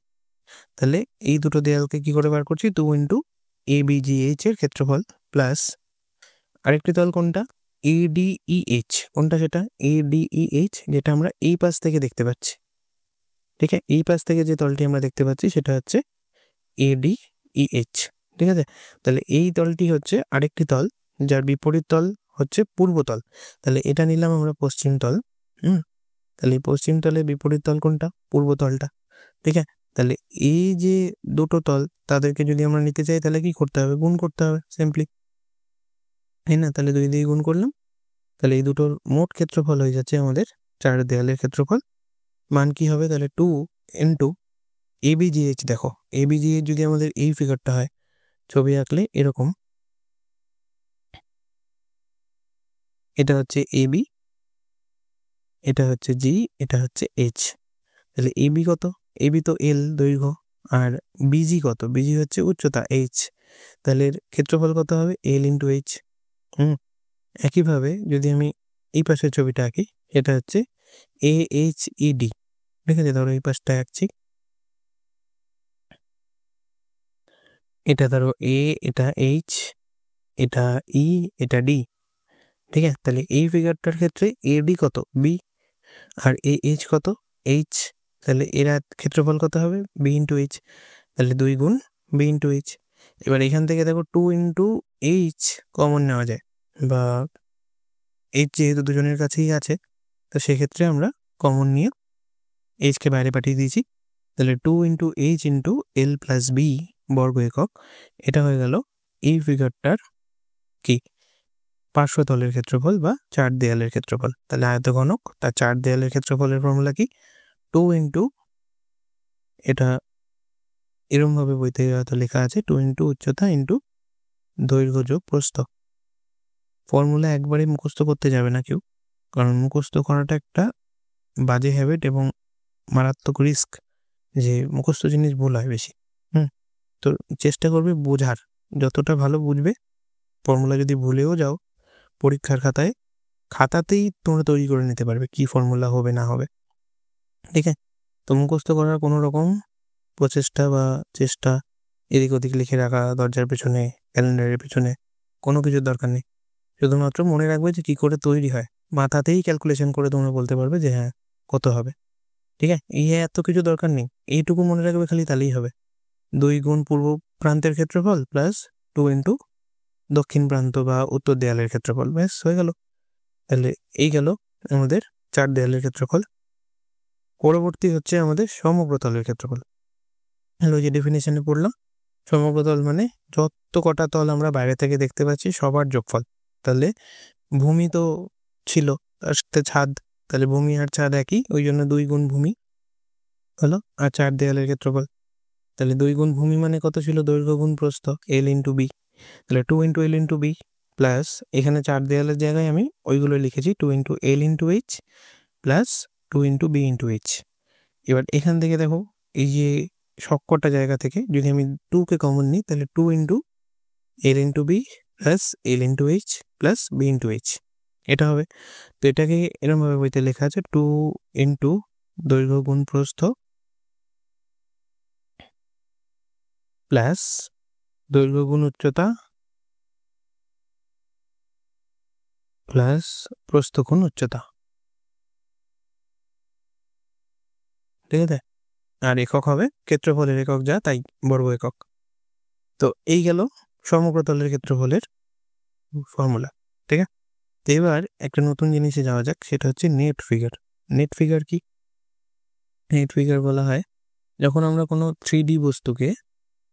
তাহলে এই দুটো দেয়ালকে কি করে বার করছি, 2 ইন্টু ABGH এর ক্ষেত্রফল প্লাস আরেকটি তল কোনটা, ADEH, কোনটা সেটা, ADEH, যেটা আমরা এই পাশ থেকে দেখতে পাচ্ছি। ঠিক আছে, এই পাশ থেকে যে তলটি আমরা দেখতে পাচ্ছি সেটা হচ্ছে ADEH। ঠিক আছে, তাহলে এই তলটি হচ্ছে আরেকটি তল, যার বিপরীত তল হচ্ছে পূর্ব তল। তাহলে এটা নিলাম আমরা পশ্চিম তল। তাহলে পশ্চিম তলের বিপরীত তল কোনটা, পূর্ব তলটা। ঠিক আছে, তাহলে এই যে দুটো তল তাদেরকে যদি আমরা নিতে চাই তাহলে কি করতে হবে, গুণ করতে হবে সিম্পলি, তাই না? তাহলে 2 দিয়ে গুণ করলাম, তাহলে এই দুটোর মোট ক্ষেত্রফল হয়ে যাচ্ছে আমাদের চার দেয়ালের ক্ষেত্রফল। মান কি হবে, তাহলে 2 ইন্টু ABGH। দেখো ABGH যদি আমাদের এই ফিগারটা হয়, ছবি আঁকলে এরকম, এটা হচ্ছে AB, এটা হচ্ছে G, এটা হচ্ছে H। তাহলে AB কত, AB তো L দৈর্ঘ্য, আর BG কত, BG হচ্ছে উচ্চতা H। তাহলে এর ক্ষেত্রফল কত হবে, L ইন্টু H। একইভাবে যদি আমি এই পাশের ছবিটা আঁকি, এটা হচ্ছে AHED। ঠিক আছে, ধরো এই পাশটা আঁকছি, এটা ধরো A, এটা H, এটা E, এটা D। ঠিক আছে, তাহলে এই ফিগারটার ক্ষেত্রে AD কত, B, আর AH কত, H। তাহলে এরা ক্ষেত্রফল কত হবে, B ইন্টু H। তাহলে 2 গুণ B ইন্টু H। এবার এখান থেকে দেখো 2 ইন্টু H কমন নেওয়া যায়, বা H যেহেতু দুজনের কাছেই আছে, তো সেক্ষেত্রে আমরা কমন নিয়ে Hকে বাইরে পাঠিয়ে দিয়েছি। তাহলে 2 into H into L plus B বর্গ একক, এটা হয়ে গেল এই ফিগারটার কি, পার্শ্বতলের ক্ষেত্রফল বা চার দেয়ালের ক্ষেত্রফল। তাহলে আয়তঘনক তার চার দেয়ালের ক্ষেত্রফলের ফর্মুলা কি, 2 ইন্টু, এটা এরমভাবে বইতে হয়তো লেখা আছে, 2 ইন্টু উচ্চতা ইন্টু দৈর্ঘ্য যোগ প্রস্থ। ফর্মুলা একবারে মুখস্থ করতে যাবে না কেউ, কারণ মুখস্থ করাটা একটা বাজে হ্যাবিট এবং মারাত্মক রিস্ক, যে মুখস্থ জিনিস ভুল হয় বেশি। তো তো চেষ্টা করবে বোঝার, যতটা ভালো বুঝবে। ফর্মুলা যদি ভুলেও যাও পরীক্ষার খাতাতেই তোমরা তৈরি করে নিতে পারবে কি ফর্মুলা হবে না হবে, ঠিক আছে? তো মুখস্থ করার কোনো রকম প্রচেষ্টা বা চেষ্টা এদিক ওদিক লিখে রাখা দরজার পেছনে, ক্যালেন্ডারের পেছনে কোনো কিছুর দরকার নেই। শুধুমাত্র মনে রাখবে যে কী করে তৈরি হয়, মাথাতেই ক্যালকুলেশন করে তোমরা বলতে পারবে যে হ্যাঁ কত হবে, ঠিক আছে? এত কিছু দরকার নেই, এইটুকু মনে রাখবে খালি, তাহলেই হবে। 2 গুণ পূর্ব প্রান্তের ক্ষেত্রফল প্লাস 2 ইন্টু দক্ষিণ প্রান্ত বা উত্তর দেয়ালের ক্ষেত্রফল, ব্যাস হয়ে গেল। তাহলে এই গেল আমাদের 4 দেয়ালের ক্ষেত্রফল। পরবর্তী হচ্ছে আমাদের সমপ্রতলের ক্ষেত্রফল। হ্যালো, যে ডেফিনেশনে পড়লাম, সমপ্রতল মানে যত কটা তল আমরা বাইরে থেকে দেখতে পাচ্ছি সবার যোগফল। তাহলে ভূমি তো ছিল, তার সাথে ছাদ, তাহলে ভূমি আর ছাদ একই, ওই জন্য 2 গুণ ভূমি হলো। আর 4 দেয়ালের ক্ষেত্রফল, তাহলে 2 গুণ ভূমি মানে কত ছিল, দৈর্ঘ্য গুণ প্রস্থ, L ইন্টু বি, তাহলে 2 into L into B plus এখানে 4 দেয়ালের জায়গায় আমি ওইগুলো লিখেছি 2 into L into H plus 2 into B into H. এবার এখান থেকে দেখো এই যে সবকটা জায়গা থেকে যদি আমি 2কে কমন নিই, তাহলে 2 into L into B plus L into H plus B into H, এটা হবে। তো এটাকে এরকমভাবে বইতে লেখা আছে 2 ইন্টু দৈর্ঘ্য গুণ প্রস্থ প্লাস দৈর্ঘ্য গুণ উচ্চতা প্লাস প্রস্থ গুণ উচ্চতা, ঠিক আছে? আর একক হবে ক্ষেত্রফলের একক যা, তাই বর্গ একক। তো এই গেল সমপ্রতলের ক্ষেত্রফলের ফর্মুলা, ঠিক আছে? তো এবার একটা নতুন জিনিসে যাওয়া যাক, সেটা হচ্ছে নেট ফিগার। নেট ফিগার কি? নেট ফিগার বলা হয় যখন আমরা কোনো 3D বস্তুকে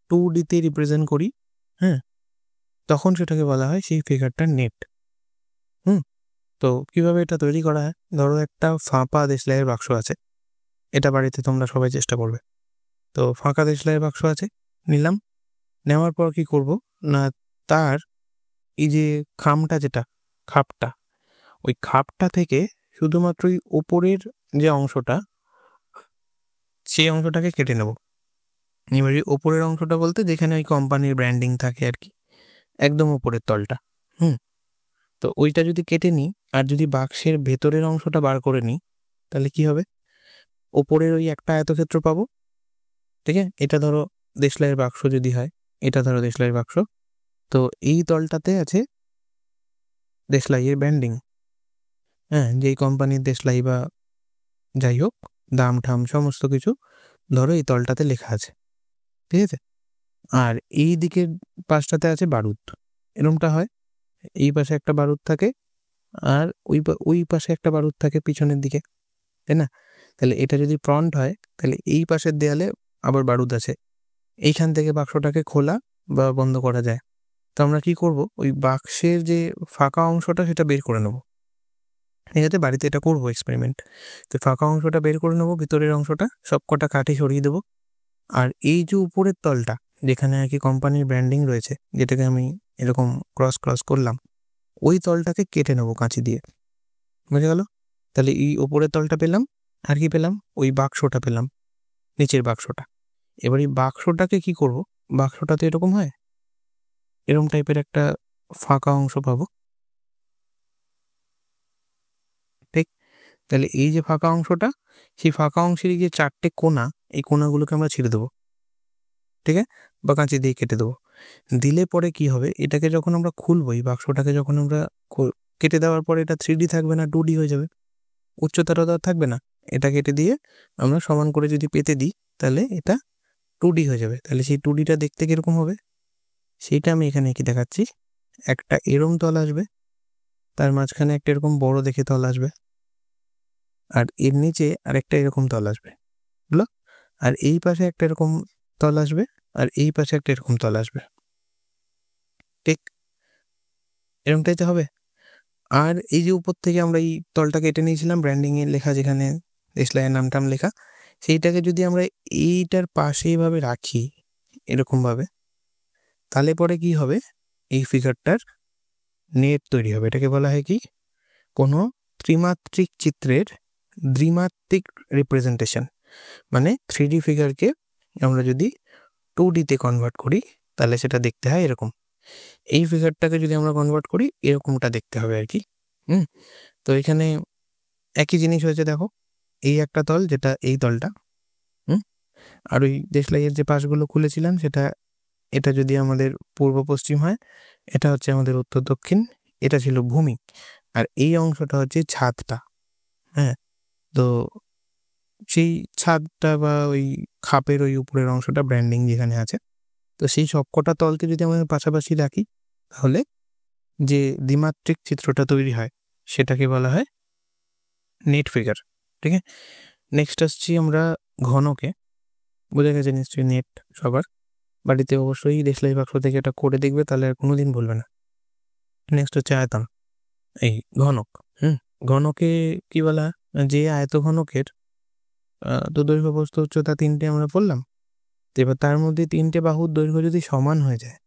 2Dতে রিপ্রেজেন্ট করি, হ্যাঁ, তখন সেটাকে বলা হয় সেই ফিগারটা নেট। তো কিভাবে এটা তৈরি করা হয়, ধরো একটা ফাঁপা দেশলাইয়ের বাক্স আছে, এটা বাড়িতে তোমরা সবাই চেষ্টা করবে। তো ফাঁকা দেশলাইয়ের বাক্স আছে, নিলাম, নেওয়ার পর কি করব না, তার এই যে খামটা, যেটা খাপটা, ওই খাপটা থেকে শুধুমাত্র ওই ওপরের যে অংশটা, সেই অংশটাকে কেটে নেব। এবার ওপরের অংশটা বলতে যেখানে ওই কোম্পানির ব্র্যান্ডিং থাকে আর কি, একদম ওপরের তলটা। তো ওইটা যদি কেটে নিই আর যদি বাক্সের ভেতরের অংশটা বার করে নিই, তাহলে কি হবে, ওপরের ওই একটা আয়তক্ষেত্র পাবো, ঠিক আছে? এটা ধরো দেশলাইয়ের বাক্স যদি হয়, এটা ধরো দেশলাইয়ের বাক্স, তো এই তলটাতে আছে দেশলাইয়ের ব্র্যান্ডিং, হ্যাঁ, যেই কোম্পানির দেশলাই বা যাই হোক দাম ঠাম সমস্ত কিছু ধরো এই তলটাতে লেখা আছে, ঠিক আছে? আর এই দিকের পাশটাতে আছে বারুদ, এরমটা হয়, এই পাশে একটা বারুদ থাকে আর ওই পাশে একটা বারুদ থাকে পিছনের দিকে, তাই না? তাহলে এটা যদি ফ্রন্ট হয়, তাহলে এই পাশের দেয়ালে আবার বারুদ আছে, এইখান থেকে বাক্সটাকে খোলা বা বন্ধ করা যায়। তো আমরা কি করব, ওই বাক্সের যে ফাঁকা অংশটা সেটা বের করে নেব, ঠিক আছে? বাড়িতে এটা করবো এক্সপেরিমেন্ট। তো ফাঁকা অংশটা বের করে নেবো, ভিতরের অংশটা সবকটা কাঠি সরিয়ে দেবো, আর এই যে উপরের তলটা যেখানে আর কি কোম্পানির ব্র্যান্ডিং রয়েছে, যেটাকে আমি এরকম ক্রস করলাম, ওই তলটাকে কেটে নেবো কাঁচি দিয়ে, বুঝে গেল? তাহলে এই ওপরের তলটা পেলাম, আর কি পেলাম, ওই বাক্সটা পেলাম, নিচের বাক্সটা। এবার এই বাক্সটাকে কি করব, বাক্সটা তো এরকম হয়, এরকম টাইপের একটা ফাঁকা অংশ পাবো, ঠিক? তাহলে এই যে ফাঁকা অংশটা, সেই ফাঁকা অংশের যে 4টে কোণা, এই কোণাগুলোকে আমরা ছিঁড়ে দেবো, ঠিক আছে? বা কাঁচি দিয়ে কেটে দেবো। দিলে পরে কি হবে, এটাকে যখন আমরা খুলবো, এই বাক্সটাকে যখন আমরা কেটে দেওয়ার পরে এটা 3D থাকবে না, 2D হয়ে যাবে, উচ্চতাটা তো থাকবে না। এটা কেটে দিয়ে আমরা সমান করে যদি পেতে দিই, তাহলে এটা 2D হয়ে যাবে। তাহলে সেই 2Dটা দেখতে কিরকম হবে, সেইটা আমি এখানে কি দেখাচ্ছি, একটা এরম তল আসবে, তার মাঝখানে একটা এরকম বড় দেখে তল আসবে, আর এর নিচে আরেকটা এরকম তল আসবে, বুঝলো? আর এই পাশে একটা এরকম তল আসবে, আর এই পাশে একটা এরকম তল আসবে, ঠিক এরকমটাই তো হবে। আর এই যে উপর থেকে আমরা এই তলটা কেটে নিয়েছিলাম, ব্র্যান্ডিং এর লেখা যেখানে দেশলাইয়ের নামটাম লেখা, সেইটাকে যদি আমরা এইটার পাশে এইভাবে রাখি এরকমভাবে, তাহলে পরে কি হবে, এই ফিগারটার নেট তৈরি হবে। এটাকে বলা হয় কি, কোনো ত্রিমাত্রিক চিত্রের দ্বিমাত্রিক রিপ্রেজেন্টেশন। মানে 3D ফিগারকে আমরা যদি 2D-তে কনভার্ট করি তাহলে সেটা দেখতে হয় এরকম। এই ফিগারটাকে যদি আমরা কনভার্ট করি এরকমটা দেখতে হবে আর কি। তো এখানে একই জিনিস হয়েছে দেখো, এই একটা তল যেটা এই তলটা, আর ওই দেশলাইয়ের যে পাশগুলো খুলেছিলাম সেটা, এটা যদি আমাদের পূর্ব পশ্চিম হয়, এটা হচ্ছে আমাদের উত্তর দক্ষিণ, এটা ছিল ভূমি, আর এই অংশটা হচ্ছে ছাদটা। হ্যাঁ, তো সেই ছাদটা বা ওই খাপের ওই উপরের অংশটা ব্র্যান্ডিং যেখানে আছে, তো সেই সবকটা তলকে যদি আমরা পাশাপাশি রাখি তাহলে যে দ্বিমাত্রিক চিত্রটা তৈরি হয় সেটাকে বলা হয় নেট ফিগার। ঠিক আছে, নেক্সট আসছি আমরা ঘনকে। বোঝা গেছে নিশ্চয়ই নেট সবার বাড়িতে অবশ্যই দেশলাই বাক্স থেকে এটা করে দেখবে, তাহলে আর কোনোদিন বলবে না। নেক্সট হচ্ছে আয়তন, এই ঘনক। ঘনকে কি বলা, যে আয়ত ঘনকের তো দৈর্ঘ্য প্রস্থ উচ্চতা 3টে আমরা বললাম, তো এবার তার মধ্যে 3টে বাহুর দৈর্ঘ্য যদি সমান হয়ে যায়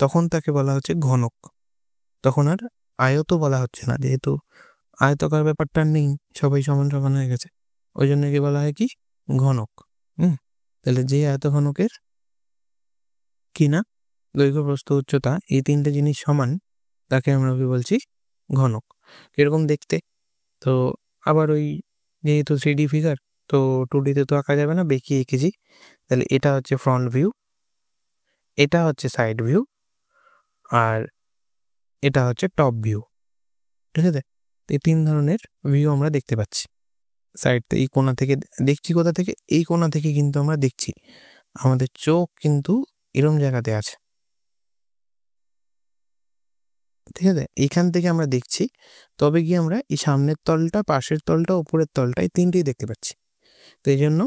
তখন তাকে বলা হচ্ছে ঘনক। তখন আর আয়ত বলা হচ্ছে না, যেহেতু আয়তকার ব্যাপারটা নেই, সবাই সমান সমান হয়ে গেছে, ওই জন্য কি বলা হয় কি ঘনক। তাহলে যে আয়ত ঘনকের কিনা দৈর্ঘ্য প্রস্থ উচ্চতা এই 3টে জিনিস সমান তাকে আমরা কি বলছি ঘনক। কিরকম দেখতে, তো আবার ওই যেহেতু 3D ফিগার, তো 2D-তে তো আঁকা যাবে না, বেঁকিয়ে এঁকেছি। তাহলে এটা হচ্ছে ফ্রন্ট ভিউ, এটা হচ্ছে সাইড ভিউ, আর এটা হচ্ছে টপ ভিউ। ঠিক আছে, এই 3 ধরনের ভিউ আমরা দেখতে পাচ্ছি। সাইড এই কোণা থেকে দেখছি, কোথা থেকে, এই কোণা থেকে কিন্তু আমরা দেখছি, আমাদের চোখ কিন্তু এরম জায়গাতে আছে। ঠিক আছে, এখান থেকে আমরা দেখছি, তবে গিয়ে আমরা এই সামনের তলটা, পাশের তলটা, উপরের তলটা, এই 3টেই দেখতে পাচ্ছি। তো এই জন্য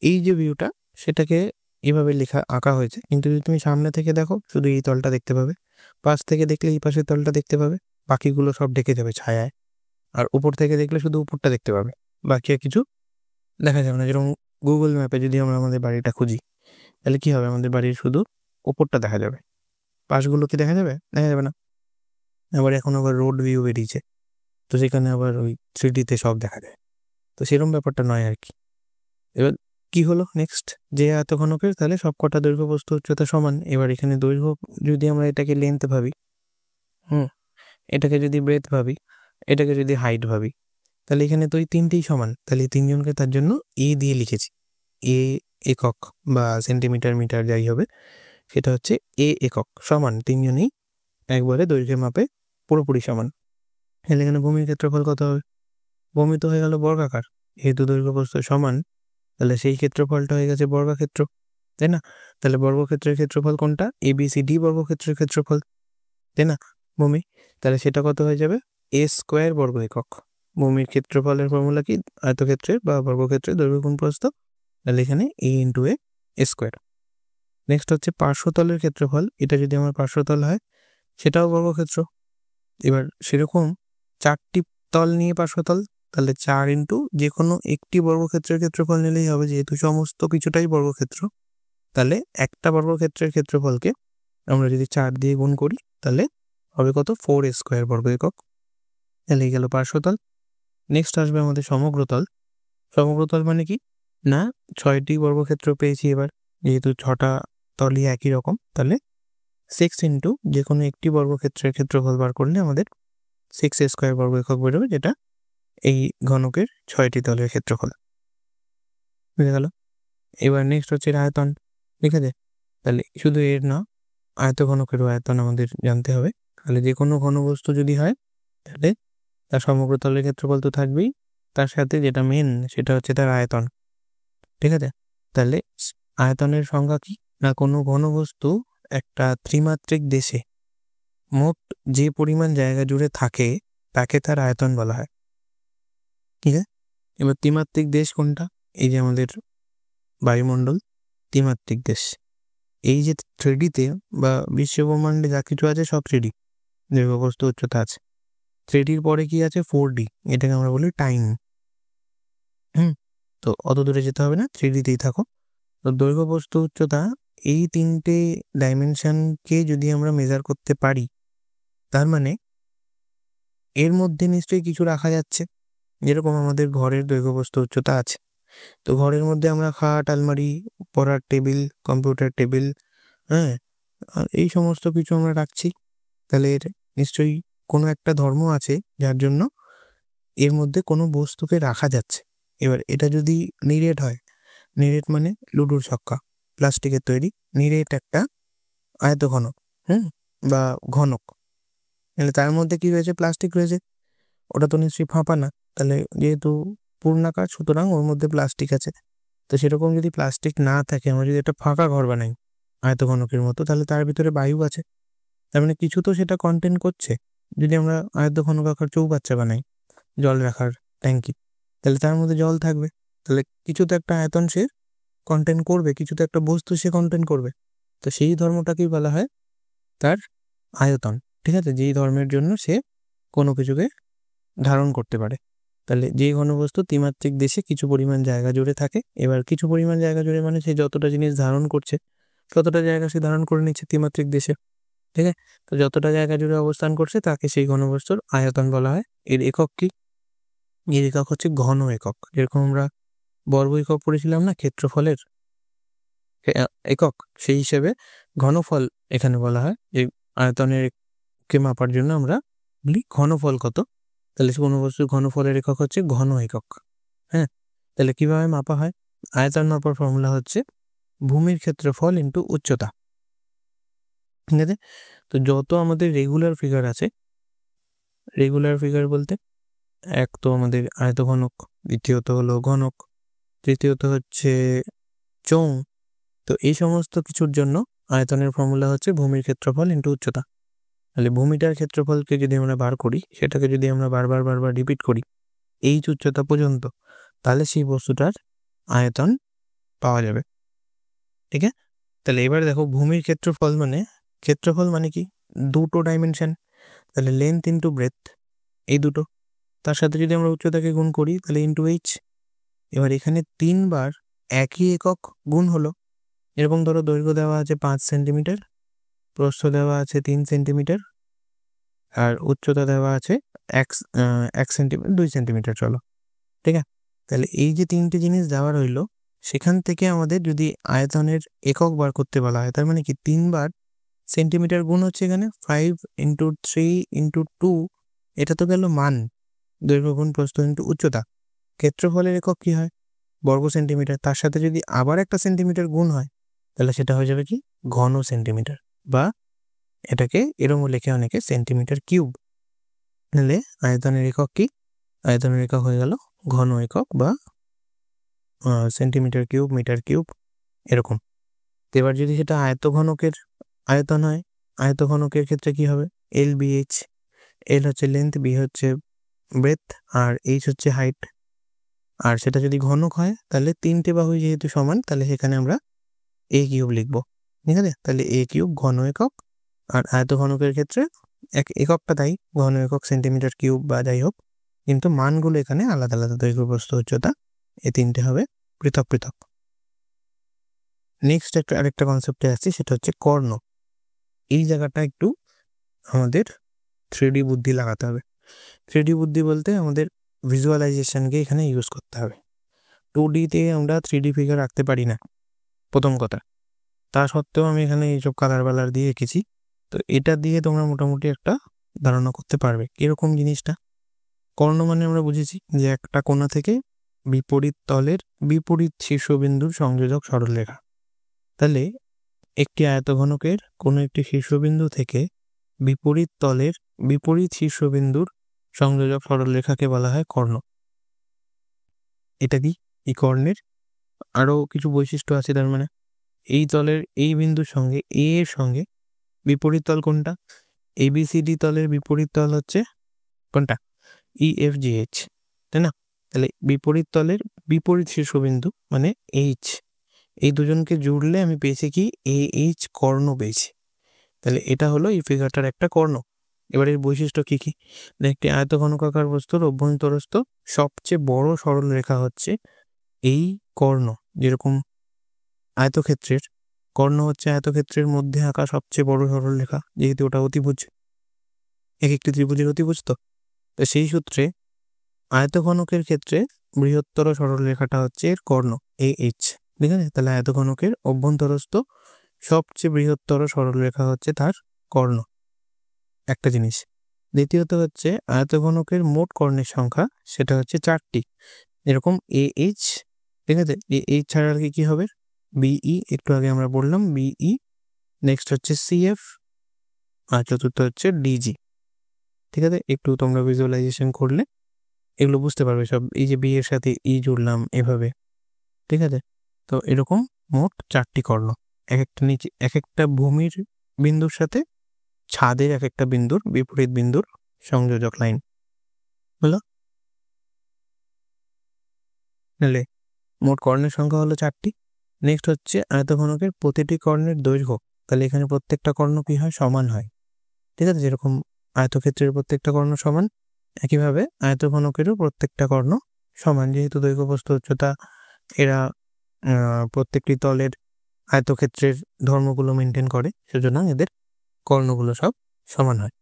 এই যে ভিউটা সেটাকে এভাবে আঁকা হয়েছে। কিন্তু যদি তুমি সামনে থেকে দেখো শুধু এই তলটা দেখতে পাবে, পাশ থেকে দেখলে এই পাশের তলটা দেখতে পাবে, বাকিগুলো সব ঢেকে যাবে ছায়ায়। আর উপর থেকে দেখলে শুধু উপরটা দেখতে পাবে, বাকি আর কিছু দেখা যাবে না। যেরকম গুগল ম্যাপে যদি আমরা আমাদের বাড়িটা খুঁজি তাহলে কি হবে, আমাদের বাড়ির শুধু উপরটা দেখা যাবে, পাশগুলো কি দেখা যাবে, দেখা যাবে না। আবার এখন আবার রোড ভিউ বেরিয়েছে, তো সেখানে আবার ওই 3D-তে সব দেখা যায়, তো সেরকম ব্যাপারটা নয় আর কি। এবার কি হলো নেক্সট, যে আয়ত ঘনকের তাহলে সব কটা দৈর্ঘ্য বস্তু উচ্চতা সমান। এবার এখানে দৈর্ঘ্য যদি আমরা এটাকে লেন্থ ভাবি, এটাকে যদি ব্রেথ ভাবি, এটাকে যদি হাইট ভাবি, তাহলে এখানে তো এই 3টেই সমান। তাহলে এই 3জনকে তার জন্য এ দিয়ে লিখেছি, এ একক বা সেন্টিমিটার মিটার যাই হবে, সেটা হচ্ছে এ একক, সমান 3জনই একবারে দৈর্ঘ্যের মাপে পুরোপুরি সমান। তাহলে এখানে ভূমির ক্ষেত্রফল কত হবে, ভূমি তো হয়ে গেল বর্গাকার, যেহেতু দৈর্ঘ্য প্রস্থ সমান, তাহলে সেই ক্ষেত্রফলটা হয়ে গেছে বর্গক্ষেত্র, তাই না? তাহলে বর্গক্ষেত্রের ক্ষেত্রফল কোনটা, ABCD বর্গক্ষেত্রের ক্ষেত্রফল, তাই না, ভূমি। তাহলে সেটা কত হয়ে যাবে, a স্কোয়ার বর্গ একক। ভূমির ক্ষেত্রফলের ফর্মুলা কি, আয়তক্ষেত্রের বা বর্গক্ষেত্রের দৈর্ঘ্য গুণ প্রস্থ, তাহলে এখানে a × a স্কোয়ার। নেক্সট হচ্ছে পার্শ্বতলের ক্ষেত্রফল, এটা যদি আমার পার্শ্বতল হয় সেটাও বর্গক্ষেত্র। এবার সেরকম 4টি তল নিয়ে পার্শ্বতল, তাহলে 4 × যে কোনো একটি বর্গক্ষেত্রের ক্ষেত্রফল নিলেই হবে, যেহেতু সমস্ত কিছুটাই বর্গক্ষেত্র। তাহলে একটা বর্গক্ষেত্রের ক্ষেত্রফলকে আমরা যদি 4 দিয়ে গুণ করি তাহলে হবে কত, 4a স্কোয়ার বর্গ একক। তাহলে গেল পার্শ্বতল। নেক্সট আসবে আমাদের সমগ্রতল। সমগ্রতল মানে কি না, 6টি বর্গক্ষেত্র পেয়েছি এবার, যেহেতু 6টা তলই একই রকম, তাহলে 6 × যে কোনো একটি বর্গক্ষেত্রের ক্ষেত্রফল বার করলে আমাদের 6a স্কোয়ার বর্গ একক বেরোবে, যেটা এই ঘনকের 6টি তলের ক্ষেত্রফল। বুঝে গেল। এবার নেক্সট হচ্ছে আয়তন। ঠিক আছে, তাহলে শুধু এর না, আয়ত ঘনকেরও আয়তন আমাদের জানতে হবে। তাহলে যে কোনো ঘনবস্তু যদি হয় তাহলে তার সমগ্র তলের ক্ষেত্রফল তো থাকবেই, তার সাথে যেটা মেন সেটা হচ্ছে তার আয়তন। ঠিক আছে, তাহলে আয়তনের সংজ্ঞা কি না, কোনো ঘনবস্তু একটা ত্রিমাত্রিক দেশে মোট যে পরিমাণ জায়গা জুড়ে থাকে তাকে তার আয়তন বলা হয়। ঠিক আছে, এবার ত্রিমাত্রিক দেশ কোনটা, এই যে আমাদের বায়ুমণ্ডল ত্রিমাত্রিক দেশ। এই যে 3D-তে বা বিশ্বব্রহ্মাণ্ডে যা কিছু আছে সব 3D, দৈর্ঘ্য প্রস্থ উচ্চতা আছে। 3Dর পরে কি আছে, 4D, এটাকে আমরা বলি টাইম। তো অত দূরে যেতে হবে না, 3D-তেই থাকো। তো দৈর্ঘ্য প্রস্থ উচ্চতা এই 3টে ডাইমেনশনকে যদি আমরা মেজার করতে পারি, তার মানে এর মধ্যে নিশ্চয়ই কিছু রাখা যাচ্ছে। যেরকম আমাদের ঘরের দৈর্ঘ্য প্রস্থ উচ্চতা আছে, তো ঘরের মধ্যে আমরা খাট, আলমারি, পড়ার টেবিল, কম্পিউটার টেবিল, হ্যাঁ, আর এই সমস্ত কিছু আমরা রাখছি। তাহলে এর নিশ্চয়ই কোনো একটা ধর্ম আছে যার জন্য এর মধ্যে কোনো বস্তুকে রাখা যাচ্ছে। এবার এটা যদি নিরেট হয়, নিরেট মানে লুডোর ছক্কা, প্লাস্টিকের তৈরি, নিরেট একটা আয়তঘনক, বা ঘনক, তাহলে তার মধ্যে কি রয়েছে? প্লাস্টিক রয়েছে। ওটা তো নিশ্চয়ই ফাঁপা না, তাহলে যেহেতু পূর্ণাকার সুতরাং ওর মধ্যে প্লাস্টিক আছে। তো সেরকম যদি প্লাস্টিক না থাকে, আমরা যদি একটা ফাঁকা ঘর বানাই আয়তঘনকের মতো, তাহলে তার ভিতরে বায়ু আছে, তার মানে কিছু তো সেটা কন্টেন্ট করছে। যদি আমরা আয়তঘনকাকার চৌবাচ্চা বানাই, জল রাখার ট্যাঙ্কি, তাহলে তার মধ্যে জল থাকবে, তাহলে কিছু তো একটা আয়তন সে কন্টেন্ট করবে, কিছু তো একটা বস্তু সে কন্টেন্ট করবে। তো সেই ধর্মটাকেই বলা হয় তার আয়তন, ঠিক আছে, যেই ধর্মের জন্য সে কোনো কিছুকে ধারণ করতে পারে। তাহলে যে ঘনবস্তু ত্রিমাত্রিক দেশে কিছু পরিমাণ জায়গা জুড়ে থাকে, এবার কিছু পরিমাণ জায়গা জুড়ে মানে সে যতটা জিনিস ধারণ করছে ততটা জায়গা সে ধারণ করে নিচ্ছে ত্রিমাত্রিক দেশে, ঠিক আছে। তো যতটা জায়গা জুড়ে অবস্থান করছে তাকে সেই ঘনবস্তুর আয়তন বলা হয়। এর একক কি? এর একক হচ্ছে ঘন একক। যেরকম আমরা বর্গ একক পড়েছিলাম না ক্ষেত্রফলের একক, সেই হিসেবে ঘনফল এখানে বলা হয়। এই আয়তনের কে মাপার জন্য আমরা বলি ঘনফল কত, তাহলে কোনো বস্তুর ঘনফলের একক হচ্ছে ঘন একক। হ্যাঁ, তাহলে কিভাবে মাপা হয়? আয়তন মাপার ফর্মুলা হচ্ছে ভূমির ক্ষেত্রফল ইন্টু উচ্চতা, ঠিক আছে। তো যত আমাদের রেগুলার ফিগার আছে, রেগুলার ফিগার বলতে এক তো আমাদের আয়তঘনক, দ্বিতীয়ত হলো ঘনক, তৃতীয়ত হচ্ছে চৌং। তো এই সমস্ত কিছুর জন্য আয়তনের ফর্মুলা হচ্ছে ভূমির ক্ষেত্রফল ইন্টু উচ্চতা। তাহলে ভূমিটার ক্ষেত্রফলকে যদি আমরা বার করি, সেটাকে যদি আমরা বারবার রিপিট করি এই উচ্চতা পর্যন্ত, তাহলে সেই বস্তুটার আয়তন পাওয়া যাবে, ঠিক আছে। তাহলে এবার দেখো ভূমির ক্ষেত্রফল মানে কি? দুটো ডাইমেনশন, তাহলে লেন্থ ইন্টু ব্রেথ, এই দুটো, তার সাথে যদি আমরা উচ্চতাকে গুণ করি তাহলে ইন্টু এইচ। এবার এখানে 3 বার একই একক গুণ হলো। এরকম ধরো দৈর্ঘ্য দেওয়া আছে 5 সেন্টিমিটার, প্রস্থ দেওয়া আছে 3 সেন্টিমিটার, আর উচ্চতা দেওয়া আছে 1 সেন্টিমিটার, 2 সেন্টিমিটার, চলো, ঠিক আছে। তাহলে এই যে 3টে জিনিস দেওয়া রইল, সেখান থেকে আমাদের যদি আয়তনের একক বার করতে বলা হয়, তার মানে কি 3 বার সেন্টিমিটার গুণ হচ্ছে এখানে 5 ইন্টু 3 ইন্টু 2, এটা তো গেল মান, দৈর্ঘ্য গুণ প্রস্থ ইন্টু উচ্চতা। ক্ষেত্রফলের একক কি হয়? বর্গ সেন্টিমিটার, তার সাথে যদি আবার একটা সেন্টিমিটার গুণ হয় তাহলে সেটা হয়ে যাবে কি? ঘন সেন্টিমিটার, বা এটাকে এরকম লেখে অনেকে সেন্টিমিটার কিউব। তাহলে আয়তনের একক কি? আয়তনের একক হয়ে গেল ঘন একক বা সেন্টিমিটার কিউব, মিটার কিউব, এরকম। এবার যদি সেটা আয়তঘনকের আয়তন হয়, আয়তঘনকের ক্ষেত্রে কি হবে? L B H. এল হচ্ছে লেন্থ, বি হচ্ছে ব্রেথ, আর এইচ হচ্ছে হাইট। আর সেটা যদি ঘনক হয় তাহলে 3টে বাহু যেহেতু সমান, তাহলে সেখানে আমরা এ কিউব লিখবো, ঠিক আছে। তাহলে এ কিউব ঘন একক। আর আয়তঘনকের ক্ষেত্রে এককটা তাই, ঘন একক, সেন্টিমিটার কিউব বা যাই হোক, কিন্তু মানগুলো এখানে আলাদা আলাদা, দৈর্ঘ্য প্রস্থ উচ্চতা, এই 3টে হবে পৃথক পৃথক। নেক্সট আরেকটা কনসেপ্টে আসছি, সেটা হচ্ছে কর্ণ। এই জায়গাটা একটু আমাদের 3D বুদ্ধি লাগাতে হবে। 3D বুদ্ধি বলতে আমাদের ভিজুয়ালাইজেশনকে এখানে ইউজ করতে হবে। 2Dতে আমরা 3D ফিগার রাখতে পারি না, প্রথম কথা। তা সত্ত্বেও আমি এখানে এইসব কালার দিয়ে এঁকেছি। তো এটা দিয়ে তোমরা মোটামুটি একটা ধারণা করতে পারবে কিরকম জিনিসটা। কর্ণ মানে আমরা বুঝেছি যে একটা কোণা থেকে বিপরীত তলের বিপরীত শীর্ষবিন্দুর সংযোজক সরলরেখা। তাহলে একটি আয়তঘনকের কোনো একটি শীর্ষবিন্দু থেকে বিপরীত তলের বিপরীত শীর্ষবিন্দুর সংযোজক সরলরেখাকে বলা হয় কর্ণ। এটা কি? এই কর্ণের আরও কিছু বৈশিষ্ট্য আছে, তার মানে এই তলের এই বিন্দুর সঙ্গে এ এর সঙ্গে বিপরীত তল কোনটা? ABCD তলের বিপরীত তল হচ্ছে কোনটা? EFGH, তাই না? তাহলে বিপরীত তলের বিপরীত শীর্ষবিন্দু মানে এইচ, এই দুজনকে জুড়লে আমি পেয়েছি কি? AH কর্ণ পেয়েছি। তাহলে এটা হলো এই ফিগারটার একটা কর্ণ। এবার এর বৈশিষ্ট্য কি কি? একটি আয়তঘনকাকার বস্তুর অভ্যন্তরস্থ সবচেয়ে বড় সরল রেখা হচ্ছে এই কর্ণ। যেরকম আয়তক্ষেত্রের কর্ণ হচ্ছে আয়তক্ষেত্রের মধ্যে আঁকা সবচেয়ে বড় সরল রেখা, যেহেতু ওটা অতিভুজ, এক একটি ত্রিভুজের অতিভুজ। তো সেই সূত্রে আয়তঘনকের ক্ষেত্রে বৃহত্তর সরলরেখাটা হচ্ছে এর কর্ণ AH, ঠিক আছে? তাহলে আয়তঘনকের অভ্যন্তরস্থ সবচেয়ে বৃহত্তর সরলরেখা হচ্ছে তার কর্ণ, একটা জিনিস। দ্বিতীয়ত হচ্ছে আয়তঘনকের মোট কর্ণের সংখ্যা, সেটা হচ্ছে 4টি, এরকম AH, ঠিক আছে? AH ছাড়া আর কি হবে? BE, একটু আগে আমরা বললাম BE, নেক্সট হচ্ছে CF, আর চতুর্থ হচ্ছে DG, ঠিক আছে? একটু তোমরা ভিজুয়ালাইজেশন করলে এগুলো বুঝতে পারবে সব। এই যে বি এর সাথে ই জুড়লাম এভাবে, ঠিক আছে? তো এরকম মোট 4টি কর্ণ, এক একটা নিচে এক একটা ভূমির বিন্দুর সাথে ছাদের এক একটা বিন্দুর বিপরীত বিন্দুর সংযোজক লাইন, হলো? তাহলে মোট কর্ণের সংখ্যা হলো 4টি। নেক্সট হচ্ছে আয়তঘনকের প্রতিটি কর্ণের দৈর্ঘ্য। তাহলে এখানে প্রত্যেকটা কর্ণ কি হয়? সমান হয়, ঠিক আছে? যেরকম আয়তক্ষেত্রের প্রত্যেকটা কর্ণ সমান, একইভাবে আয়তঘনকেরও প্রত্যেকটা কর্ণ সমান, যেহেতু দৈর্ঘ্য প্রস্থ উচ্চতা এরা প্রত্যেকটি তলের আয়তক্ষেত্রের ধর্মগুলো মেনটেন করে, সুতরাং এদের কর্ণগুলো সব সমান হয়।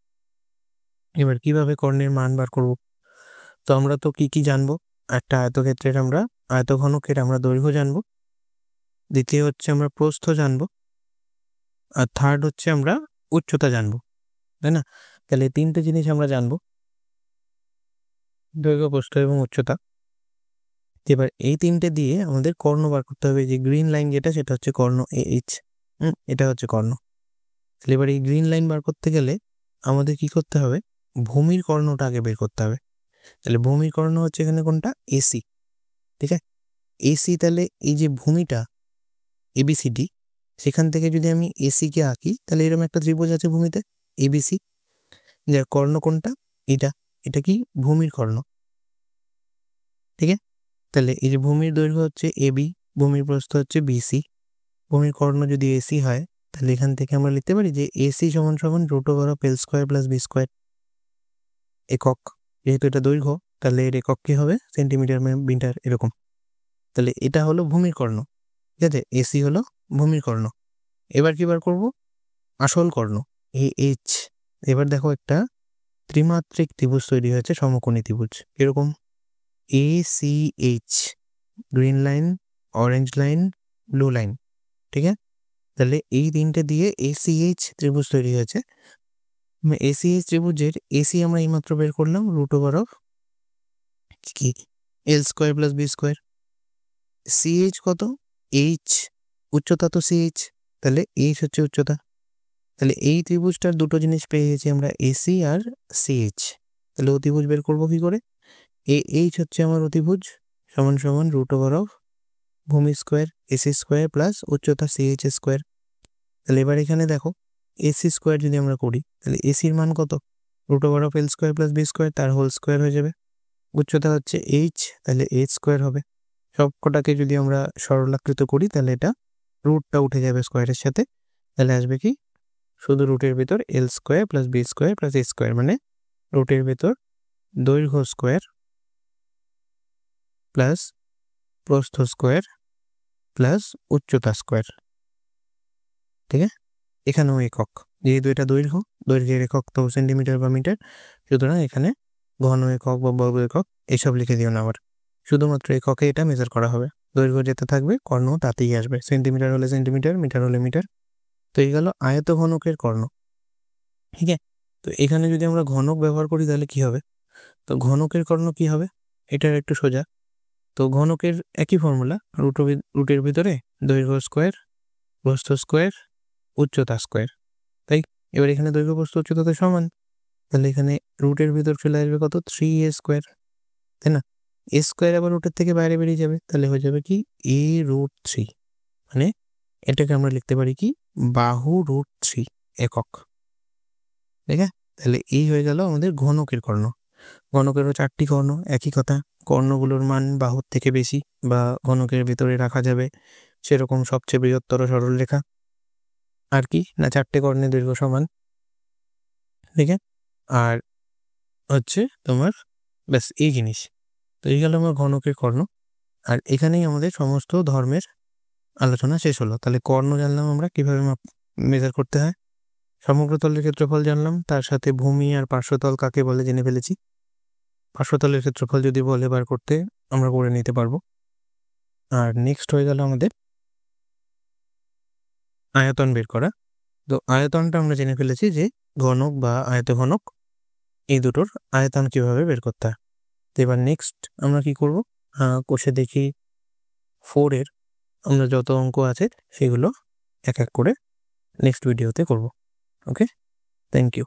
এবার কিভাবে কর্ণের মান বার করব? তো আমরা তো কি জানবো? একটা আয়তক্ষেত্রের আমরা আয়তঘনকের আমরা দৈর্ঘ্য জানবো, দ্বিতীয় হচ্ছে আমরা প্রস্থ জানবো, আর থার্ড হচ্ছে আমরা উচ্চতা জানবো, তাই না? তাহলে 3টে জিনিস আমরা জানবো, দৈর্ঘ্য, প্রস্থ এবং উচ্চতা। এবার এই 3টে দিয়ে আমাদের কর্ণ বার করতে হবে। যে গ্রিন লাইন যেটা, সেটা হচ্ছে কর্ণ AH, এটা হচ্ছে কর্ণ। তাহলে এবার এই গ্রিন লাইন বার করতে গেলে আমাদের কি করতে হবে? ভূমির কর্ণটা আগে বের করতে হবে। তাহলে ভূমির কর্ণ হচ্ছে এখানে কোনটা? AC, ঠিক আছে? AC, তাহলে এই যে ভূমিটা ABCD, সেখান থেকে যদি আমি AC কে আঁকি, তাহলে এরকম একটা ত্রিভুজ আছে ভূমিতে ABC, যার কর্ণ কোনটা? এটা কি? ভূমির কর্ণ, ঠিক আছে? তাহলে এই যে ভূমির দৈর্ঘ্য হচ্ছে AB, ভূমির প্রস্থ হচ্ছে BC, ভূমির কর্ণ যদি AC হয়, তাহলে এখান থেকে আমরা লিখতে পারি যে AC সমান সমান √L² + B², একক। যেহেতু এটা দৈর্ঘ্য, তাহলে এর একক কি হবে? সেন্টিমিটার, মিটার, এরকম। তাহলে এটা হলো ভূমির কর্ণ, ঠিক আছে? AC হলো ভূমির কর্ণ। এবার কি বার করব? আসল কর্ণ AH। এবার দেখো একটা ত্রিমাত্রিক ত্রিভুজ তৈরি হয়েছে, সমকোণী ত্রিভুজ, এরকম ACH, green line, orange line, blue line, ঠিক আছে? তাহলে এই 3টে দিয়ে ACH ত্রিভুজ তৈরি হয়েছে। ACH ত্রিভুজের AC আমরা এইমাত্র বের করলাম √L² + B²। CH কত? H, উচ্চতা তো CH, তাহলে H হচ্ছে উচ্চতা। তাহলে এই ত্রিভুজটার দুটো জিনিস পেয়ে গেছি আমরা, AC আর CH। তাহলে অতিভুজ বের করবো কি করে? AH হচ্ছে আমার অতিভুজ, সমান সমান √ভূমি² AC² প্লাস উচ্চতা CH²। তাহলে এবার এখানে দেখো AC² যদি আমরা করি, তাহলে ACর মান কত? √L² + B², তার হোল স্কোয়ার হয়ে যাবে। উচ্চতা হচ্ছে H, তাহলে H² হবে। সবকটাকে যদি আমরা সরলাকৃত করি, তাহলে এটা রুটটা উঠে যাবে স্কোয়ারের সাথে, তাহলে আসবে কি? শুধু রুটের ভিতর L² + B² + A², মানে রুটের ভিতর দৈর্ঘ্য স্কোয়ার প্লাস প্রস্থ স্কোয়ার প্লাস উচ্চতা স্কোয়ার, ঠিক আছে? এখানেও একক, যেহেতু এটা দৈর্ঘ্যের একক তো সেন্টিমিটার বা মিটার, সুতরাং এখানে ঘন একক বা বর্গ একক এসব লিখে দিও না, আবার শুধুমাত্র এককে এটা মেজার করা হবে। দৈর্ঘ্য যেতে থাকবে, কর্ণ তাতেই আসবে, সেন্টিমিটার হলে সেন্টিমিটার, মিটার হলে মিটার। তো এই গেল আয়তঘনকের কর্ণ, ঠিক আছে? তো এখানে যদি আমরা ঘনক ব্যবহার করি, তাহলে কি হবে? তো ঘনকের কর্ণ কি হবে? এটার একটু সোজা। তো ঘনকের একই ফর্মুলা, রুটের ভিতরে দৈর্ঘ্য স্কোয়ার, প্রস্থ স্কোয়ার, উচ্চতা স্কোয়ার, তাই? এবার এখানে দৈর্ঘ্য, প্রস্থ, উচ্চতা তো সমান, তাহলে এখানে রুটের ভিতর চলে আসবে কত? 3A², তাই না? A² আবার রুটের থেকে বাইরে বেরিয়ে যাবে, তাহলে হয়ে যাবে কি? A√3, মানে এটাকে আমরা লিখতে পারি কি? বাহু √3 একক, ঠিক আছে? তাহলে এই হয়ে গেল আমাদের ঘনকের কর্ণ। ঘনকেরও 4টি কর্ণ, একই কথা। কর্ণগুলোর মান বাহুর থেকে বেশি বা ঘনকের ভিতরে রাখা যাবে সেরকম সবচেয়ে বৃহত্তর সরলরেখা, আর কি না 4টে কর্ণের দৈর্ঘ্য সমান, ঠিক আছে? আর হচ্ছে তোমার ব্যাস এই জিনিস। তো এই গেল আমার ঘনকের কর্ণ, আর এখানেই আমাদের সমস্ত ধর্মের আলোচনা শেষ হলো। তাহলে কর্ণ জানলাম আমরা কিভাবে মেজার করতে হয়, সমগ্র তলের ক্ষেত্রফল জানলাম, তার সাথে ভূমি আর পার্শ্বতল কাকে বলে জেনে ফেলেছি। পার্শ্বতলের ক্ষেত্রফল যদি বলে বার করতে, আমরা করে নিতে পারবো। আর নেক্সট হয়ে গেল আমাদের আয়তন বের করা। তো আয়তনটা আমরা জেনে ফেলেছি যে ঘনক বা আয়তঘনক এই দুটোর আয়তন কিভাবে বের করতে হয়। তো এবার নেক্সট আমরা কি করব, কোষে দেখি 4 আমরা যত অঙ্ক আছে সেগুলো এক এক করে নেক্সট ভিডিওতে করব। ওকে, থ্যাংক ইউ।